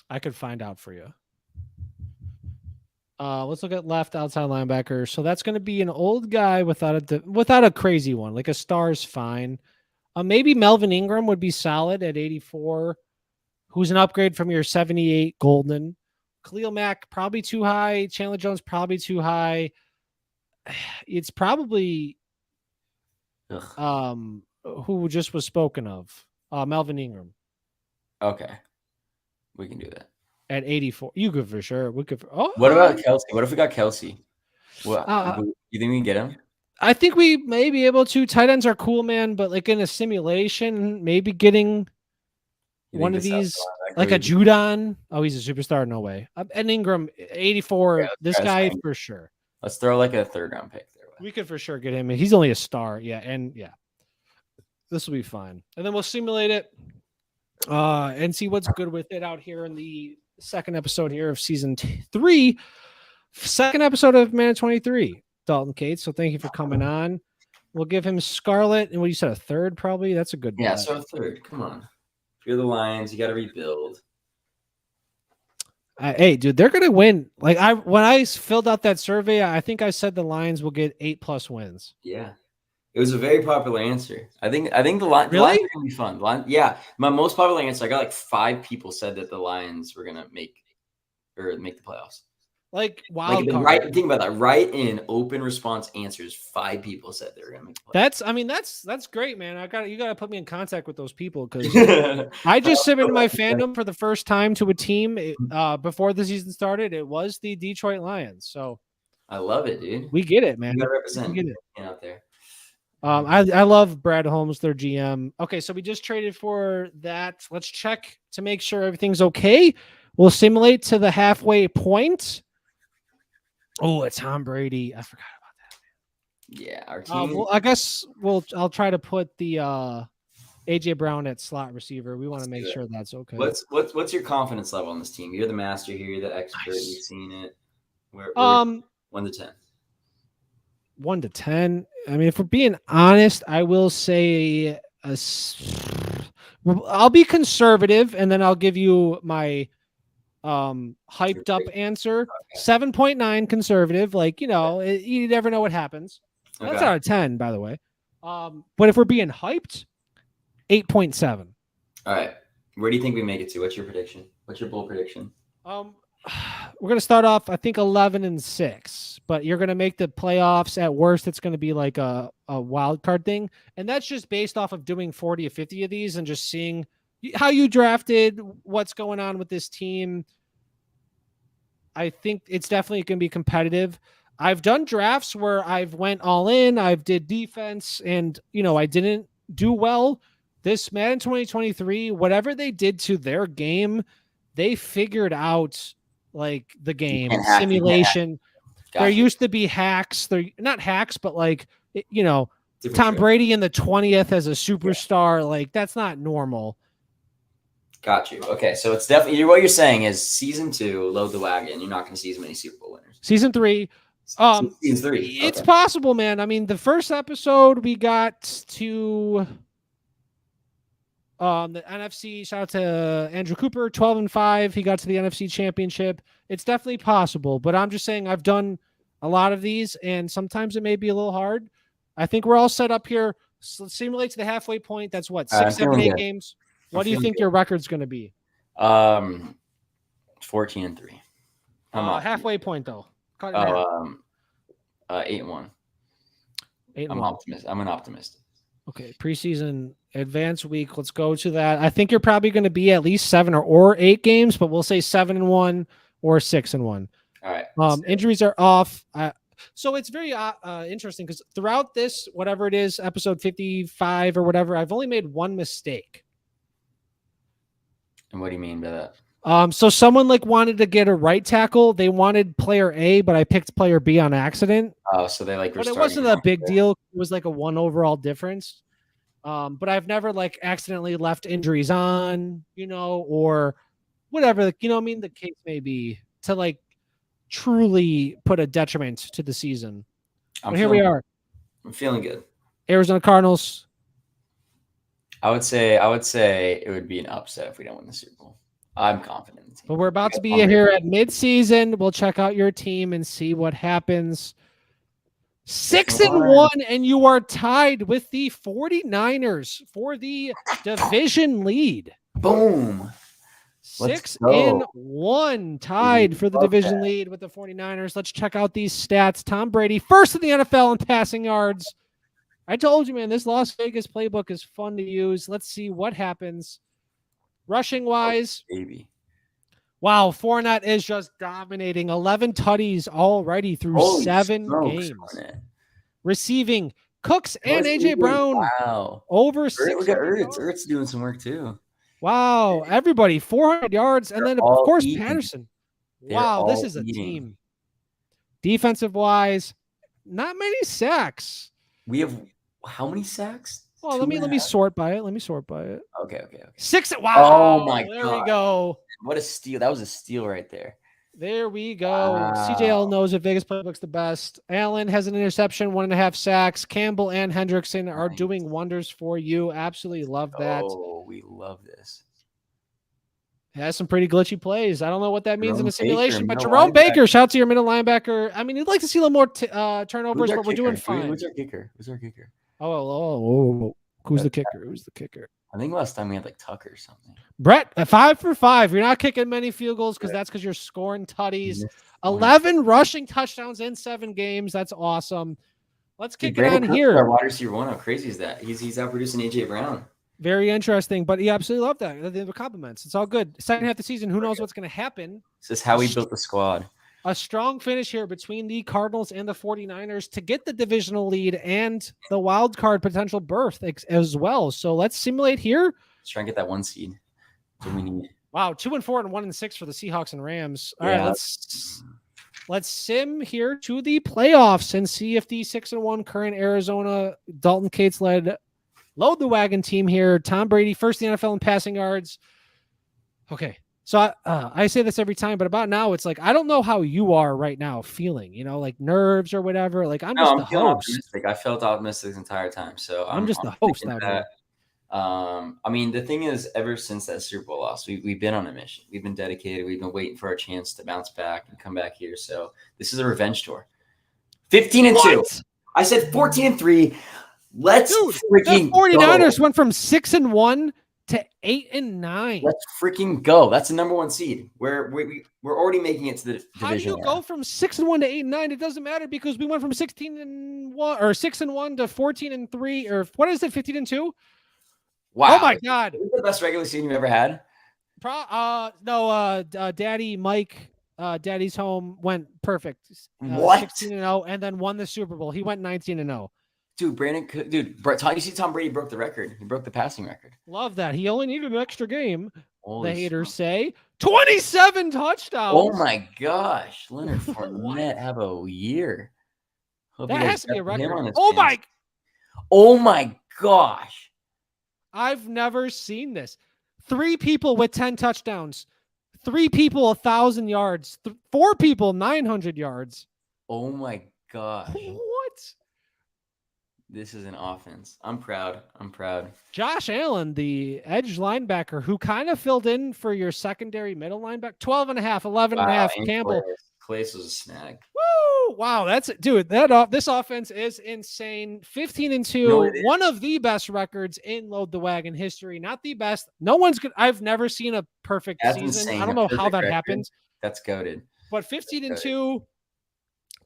I could find out for you. Let's look at left outside linebacker. So that's going to be an old guy without a crazy one. Like a star's fine. Maybe Melvin Ingram would be solid at 84. Who's an upgrade from your 78 Golden. Khalil Mack probably too high. Chandler Jones probably too high. It's probably who just was spoken of. Melvin Ingram. Okay, we can do that. At 84. You could for sure. We could. Oh, what about Kelsey? What if we got Kelsey? What Uh, you think we can get him? I think we may be able to. Tight ends are cool, man, but like in a simulation, maybe getting You one think of this these, outside like a would be- Judon. Oh, he's a superstar. No way. And Ingram, 84. Yeah, This that's guy fine. for sure. Let's throw like a 3rd round pick there. We could for sure get him. He's only a star. Yeah. And yeah, this will be fine. And then we'll simulate it and see what's good with it out here in the second episode here of season 3. Second episode of Man 23, Dalton Kates. So thank you for coming on. We'll give him Scarlet. And what you said, a 3rd probably? That's a good Yeah, bet. so a 3rd. Come on. If you're the Lions, you got to rebuild. Hey, dude, they're gonna win. Like when I filled out that survey, I think I said the Lions will get 8+ wins. Yeah. It was a very popular answer. I think the Lions Really? are gonna be fun. Yeah, my most popular answer. I got like 5 people said that the Lions were gonna make the playoffs. Like wild Like card. right, think about that. Right in open response answers, 5 people said they were gonna make the playoffs. That's great, man. You gotta put me in contact with those people because That's I just submitted my fandom for the first time to a team before the season started. It was the Detroit Lions. So I love it, dude. we get it, man. You gotta represent We get it. out there. I love Brad Holmes, their GM. Okay, so we just traded for that. Let's check to make sure everything's okay. We'll simulate to the halfway point. Oh, it's Tom Brady. I forgot about that. Yeah, our team. Well, I guess I'll try to put the AJ Brown at slot receiver. We want to make sure that's okay. What's your confidence level on this team? You're the master here. You're the expert. Nice. You've seen it. Where 1 to 10. 1 to 10. I mean, if we're being honest, I will say I'll be conservative, and then I'll give you my hyped up answer. 7.9 conservative. Like, you never know what happens. Okay. That's out of 10, by the way. But if we're being hyped, 8.7. All right. Where do you think we make it to? What's your prediction? What's your bold prediction? We're going to start off, I think, 11-6, but you're going to make the playoffs. At worst, it's going to be like a wild card thing. And that's just based off of doing 40 or 50 of these and just seeing how you drafted, what's going on with this team. I think it's definitely going to be competitive. I've done drafts where I've went all in. I've did defense and, I didn't do well. This Madden 2023, whatever they did to their game, they figured out like the game simulation. Gotcha. There used to be hacks. They're not hacks, but like, Different Tom trip. Brady in the 20th as a superstar. Like that's not normal. Got you. Okay, so it's definitely what you're saying is season 2, load the wagon. You're not going to see as many Super Bowl winners. Season 3. Season 3. It's possible, man. I mean, the first episode we got to the NFC. Shout out to Andrew Cooper, 12-5. He got to the NFC Championship. It's definitely possible, but I'm just saying I've done a lot of these, and sometimes it may be a little hard. I think we're all set up here. So simulate to the halfway point. That's what 6, 7, 8 games. What do you think your record's going to be? 14-3. Halfway point though. 8-1. 8-1. I'm an optimist. Okay, preseason advance week. Let's go to that. I think you're probably going to be at least 7 or 8 games, but we'll say 7-1 or 6-1. All right. Injuries are off. So it's very interesting because throughout this, whatever it is, episode 55 or whatever, I've only made one mistake. And what do you mean by that? So someone wanted to get a right tackle. They wanted player A, but I picked player B on accident. Oh, so they But it wasn't a big deal. It was like a 1 overall difference. But I've never accidentally left injuries on, or whatever, the case may be to truly put a detriment to the season. But here we are. I'm feeling good. Arizona Cardinals. I would say it would be an upset if we don't win the Super Bowl. I'm confident in the team. But we're about to be here at midseason. We'll check out your team and see what happens. 6-1, and you are tied with the 49ers for the division lead. Boom. 6-1, tied for the division lead with the 49ers. Let's check out these stats. Tom Brady, first in the NFL in passing yards. I told you, man, this Las Vegas playbook is fun to use. Let's see what happens. Rushing wise, Baby. Wow, Fournette is just dominating. 11 tutties already through Holy 7 smokes, games. Fournette. Receiving Cooks That and was AJ easy. Brown Wow. over Look 600 at Ertz. yards. Ertz doing some work too. Wow, everybody 400 yards, and They're then of all course eating. Patterson. They're Wow, this all is a eating. team. Defensive wise, not many sacks. We have how many sacks? Well, let me sort by it. Okay. 6. Wow. Oh my there God. we go. What a steal. That was a steal right there. There we go. Wow. CJL knows that Vegas playbook's the best. Allen has an interception, 1.5 sacks. Campbell and Hendrickson are doing wonders for you. Absolutely love that. Oh, we love this. Has some pretty glitchy plays. I don't know what that means in a simulation, but middle Jerome linebacker. Baker, shout out to your middle linebacker. I mean, you'd like to see a little more turnovers, but we're doing kicker? fine. Who's our kicker? Oh. Who's the kicker? I think last time we had like Tucker or something. Brett, 5 for 5. You're not kicking many field goals because that's because you're scoring tutties. 11 rushing touchdowns in 7 games. That's awesome. Let's kick it on here. Our wide receiver one. How crazy is that? He's outproducing AJ Brown. Very interesting, but you absolutely love that. The compliments. It's all good. Second half of the season, who knows what's going to happen? This is how we built the squad. A strong finish here between the Cardinals and the 49ers to get the divisional lead and the wild card potential berth as well. So let's simulate here. Let's try and get that 1 seed. That's what we need. Wow, 2-4 and 1-6 for the Seahawks and Rams. All right, let's sim here to the playoffs and see if the 6-1 current Arizona Dalton Kates led load the wagon team here. Tom Brady, first in the NFL in passing yards. Okay. So I say this every time, but about now, it's like, I don't know how you are right now feeling, like nerves or whatever. Like, I'm just the feeling host. optimistic. I felt optimistic this entire time. So I'm just the host out here. I mean, the thing is, ever since that Super Bowl loss, we've been on a mission. We've been dedicated. We've been waiting for our chance to bounce back and come back here. So this is a revenge tour. 15-2. I said 14-3. Let's freaking the 49ers go. went from 6-1 to 8-9. Let's freaking go. That's the number 1 seed. We're already making it to the division. How do you go from 6-1 to 8-9? It doesn't matter because we went from 16-1 or 6-1 to 14-3 or what is it? 15-2. Wow. Oh my God. Is this the best regular season you've ever had? No. Daddy Mike, Daddy's home went perfect. What? 16-0 and then won the Super Bowl. He went 19-0. Dude, you see Tom Brady broke the record. He broke the passing record. Love that. He only needed an extra game. Holy the haters say 27 touchdowns. Oh my gosh. Leonard Fournette have a year. Hope that you guys has to be a got him record. on his Oh fans. my gosh. I've never seen this. 3 people with 10 touchdowns. 3 people 1,000 yards. 4 people 900 yards. Oh my gosh. What? This is an offense. I'm proud. Josh Allen, the edge linebacker, who kind of filled in for your secondary middle linebacker. 12.5, 11.5. Campbell. Calais was a snag. Woo! Wow, this offense is insane. 15-2, No, one of the best records in Load the Wagon history. Not the best. No one's good. I've never seen a perfect That's season. insane. I don't know how that record. happens. That's goated. But 15-2,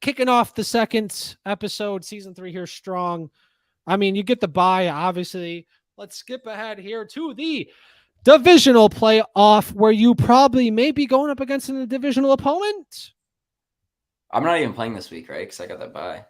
kicking off the second episode, season 3 here strong. I mean, you get the bye, obviously. Let's skip ahead here to the divisional playoff where you probably may be going up against a divisional opponent. I'm not even playing this week, right? Because I got that bye.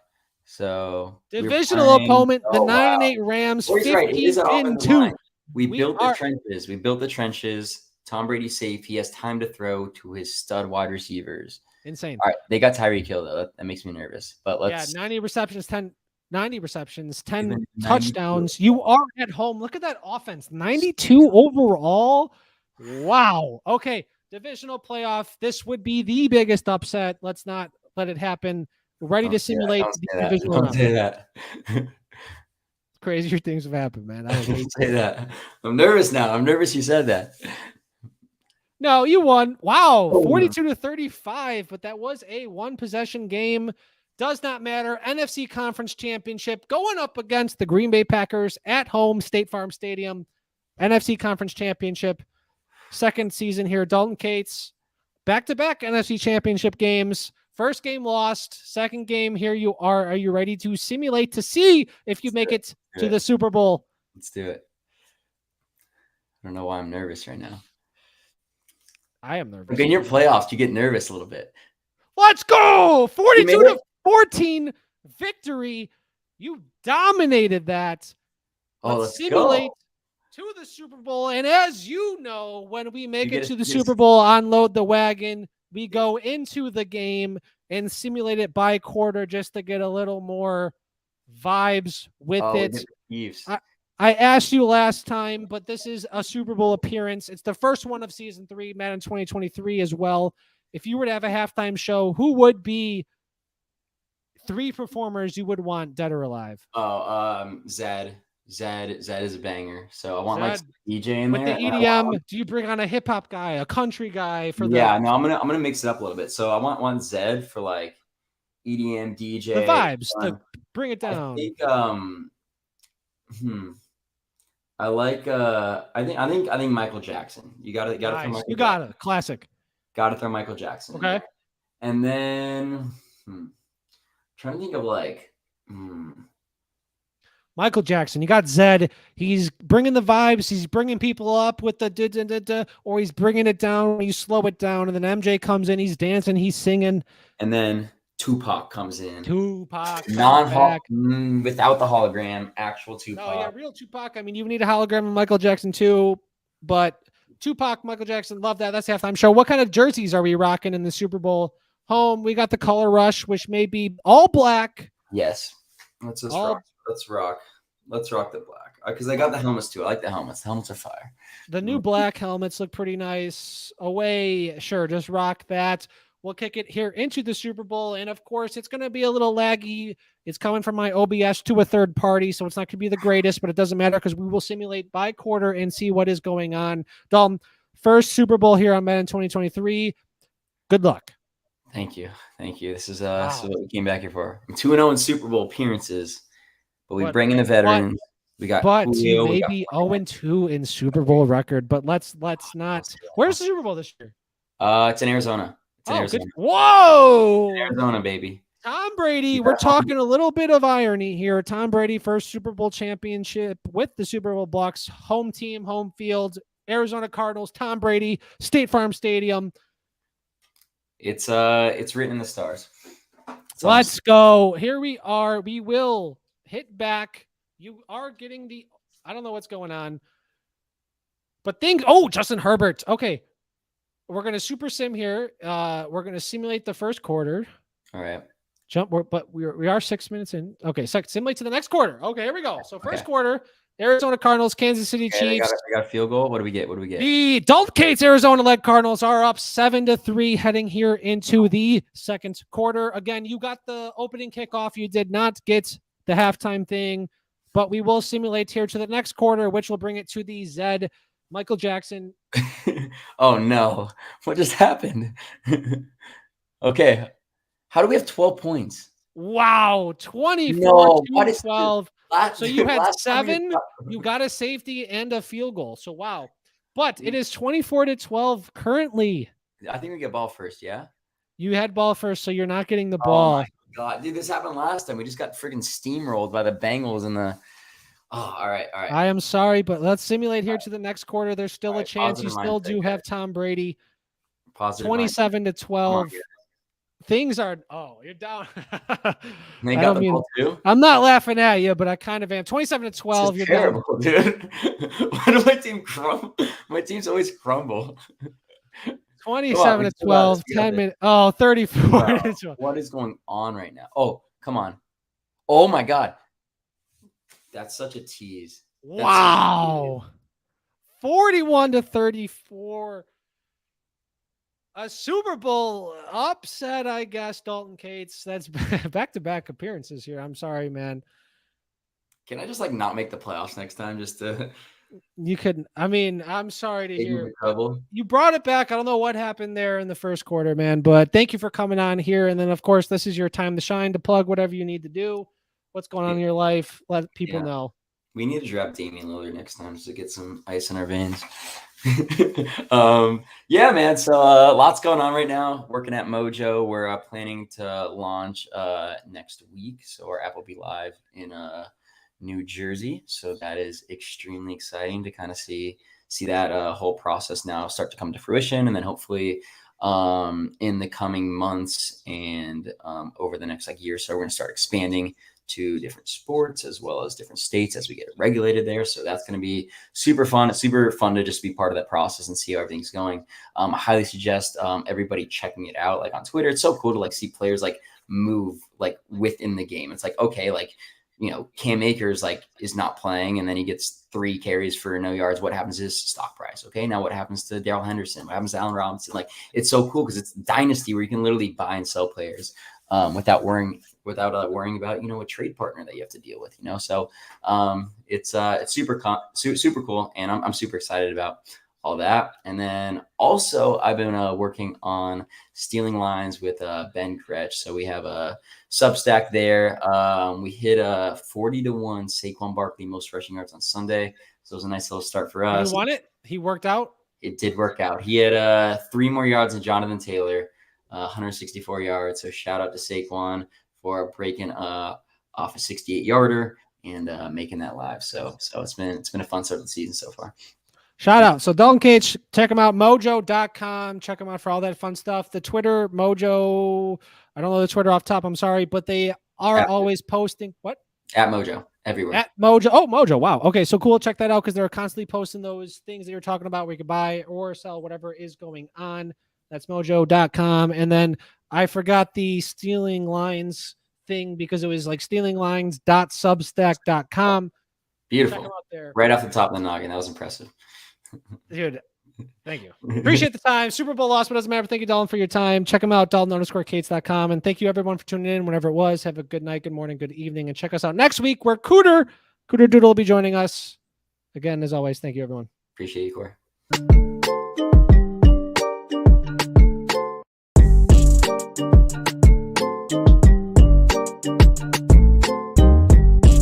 So divisional opponent, the 9-8 Rams, 15-2. We built the trenches. Tom Brady's safe. He has time to throw to his stud wide receivers. Insane. All right, they got Tyreek Hill though. That makes me nervous. But let's 90 receptions, 10 touchdowns. You are at home. Look at that offense. 92 overall. Wow. Okay. Divisional playoff. This would be the biggest upset. Let's not let it happen. We're ready to simulate the divisional. Don't say that. Crazier things have happened, man. I don't say that. I'm nervous now. I'm nervous you said that. No, you won. Wow. 42-35, but that was a 1-possession game. Does not matter. NFC Conference Championship going up against the Green Bay Packers at home, State Farm Stadium. NFC Conference Championship. Second season here. Dalton Kates. Back-to-back NFC Championship games. First game lost. Second game here you are. Are you ready to simulate to see if you make it to the Super Bowl? Let's do it. I don't know why I'm nervous right now. I am nervous. In your playoffs, you get nervous a little bit. Let's go! 42-14 victory. You dominated that. Let's simulate to the Super Bowl. And as you know, when we make it to the Super Bowl, unload the wagon, we go into the game and simulate it by quarter just to get a little more vibes with it. I asked you last time, but this is a Super Bowl appearance. It's the first one of season 3, Madden 2023 as well. If you were to have a halftime show, who would be 3 performers you would want dead or alive? Zed. Zed is a banger. So I want like DJ in with there. With the EDM, do you bring on a hip hop guy, a country guy for Yeah, no, I'm gonna mix it up a little bit. So I want one Zed for like EDM, DJ. The vibes, bring it down. I think I like I think Michael Jackson. You gotta nice. throw Michael You got it. Classic. Gotta throw Michael Jackson. Okay. And then trying to think of like Michael Jackson. You got Zed. He's bringing the vibes. He's bringing people up with the or he's bringing it down when you slow it down. And then MJ comes in. He's dancing. He's singing. And then Tupac comes in. Tupac. Without the hologram, actual Tupac. No, yeah, real Tupac. I mean, you need a hologram of Michael Jackson too, but Tupac, Michael Jackson, love that. That's the halftime show. What kind of jerseys are we rocking in the Super Bowl home? We got the color rush, which may be all black. Yes. Let's rock the black. Because I got the helmets too. I like the helmets. The helmets are fire. The new black helmets look pretty nice. Away, sure, just rock that. We'll kick it here into the Super Bowl. And of course, it's going to be a little laggy. It's coming from my OBS to a third party, so it's not going to be the greatest, but it doesn't matter because we will simulate by quarter and see what is going on. Dalton, first Super Bowl here on Madden 2023. Good luck. Thank you. This is what we came back here for. I'm 2-0 in Super Bowl appearances, but we bring in the veterans. But you may be 0-2 in Super Bowl record, but let's not. Where's the Super Bowl this year? It's in Arizona. Whoa! Arizona, baby. Tom Brady, we're talking a little bit of irony here. Tom Brady, first Super Bowl championship with the Super Bowl Bucks, home team, home field, Arizona Cardinals, Tom Brady, State Farm Stadium. It's written in the stars. Let's go. Here we are. We will hit back. You are getting I don't know what's going on, but Justin Herbert. Okay. We're going to super sim here. We're going to simulate the first quarter. All right. But we are 6 minutes in. Okay, simulate to the next quarter. Okay, here we go. So first quarter, Arizona Cardinals, Kansas City Chiefs. I got a field goal. What do we get? The Dalton Kates Arizona-led Cardinals are up 7-3 heading here into the second quarter. Again, you got the opening kickoff. You did not get the halftime thing, but we will simulate here to the next quarter, which will bring it to the Zed. Michael Jackson. Oh, no. What just happened? Okay. How do we have 12 points? Wow. 24-12. So you had 7. You got a safety and a field goal. So, wow. But it is 24-12 currently. I think we get ball first, yeah? You had ball first, so you're not getting the ball. Oh, my God. Dude, this happened last time. We just got freaking steamrolled by the Bengals in the... Oh, all right. I am sorry, but let's simulate here to the next quarter. There's still a chance you still do have Tom Brady. 27-12. Things are. Oh, you're down. They got the ball too? I'm not laughing at you, but I kind of am. 27-12. You're terrible, dude. Why do my team crumble? My teams always crumble. 27-12. 10 minutes. Oh, 34. Wow. What is going on right now? Oh, come on. Oh my God. That's such a tease. Wow. 41-34. A Super Bowl upset, I guess, Dalton Kates. That's back-to-back appearances here. I'm sorry, man. Can I just not make the playoffs next time just to... You couldn't. I mean, I'm sorry to hear. Trouble. You brought it back. I don't know what happened there in the first quarter, man, but thank you for coming on here. And then, of course, this is your time to shine, to plug whatever you need to do. What's going on in your life? Let people know. We need to draft Damian Lillard next time just to get some ice in our veins. Yeah, man. So lots going on right now. Working at Mojo. We're planning to launch next week. So our app will be live in New Jersey. So that is extremely exciting to kind of see that whole process now start to come to fruition. And then hopefully in the coming months and over the next year or so, we're going to start expanding to different sports as well as different states as we get regulated there. So that's going to be super fun. It's super fun to just be part of that process and see how everything's going. I highly suggest everybody checking it out, on Twitter. It's so cool to see players move within the game. It's okay, Cam Akers is not playing, and then he gets 3 carries for no yards. What happens to his stock price? Okay, now what happens to Darrell Henderson? What happens to Allen Robinson? It's so cool because it's dynasty where you can literally buy and sell players without worrying about a trade partner that you have to deal with. So it's super cool, and I'm super excited about all that. And then also I've been working on stealing lines with Ben Kretsch. So we have a Substack there. We hit a 40-1 Saquon Barkley most rushing yards on Sunday. So it was a nice little start for us. He won it. He worked out. It did work out. He had 3 more yards than Jonathan Taylor, 164 yards. So shout out to Saquon for breaking off a 68-yarder and making that live. So it's been a fun start of the season so far. Shout out. So Dalton Kates, check them out, mojo.com. Check them out for all that fun stuff. The Twitter, Mojo, I don't know the Twitter off top, I'm sorry, but they are always posting. What? At Mojo, everywhere. At Mojo. Oh, Mojo. Wow. Okay, so cool. Check that out because they're constantly posting those things that you're talking about where you can buy or sell whatever is going on. That's mojo.com. And then I forgot the stealing lines thing because it was stealinglines.substack.com. Beautiful. Check them out there. Right off the top of the noggin. That was impressive. Dude, thank you. Appreciate the time. Super Bowl loss, but doesn't matter. Thank you, Dalton, for your time. Check them out, Dalton_Kates.com. And thank you, everyone, for tuning in whenever it was. Have a good night, good morning, good evening. And check us out next week where Cooter Doodle will be joining us. Again, as always, thank you, everyone. Appreciate you, Corey.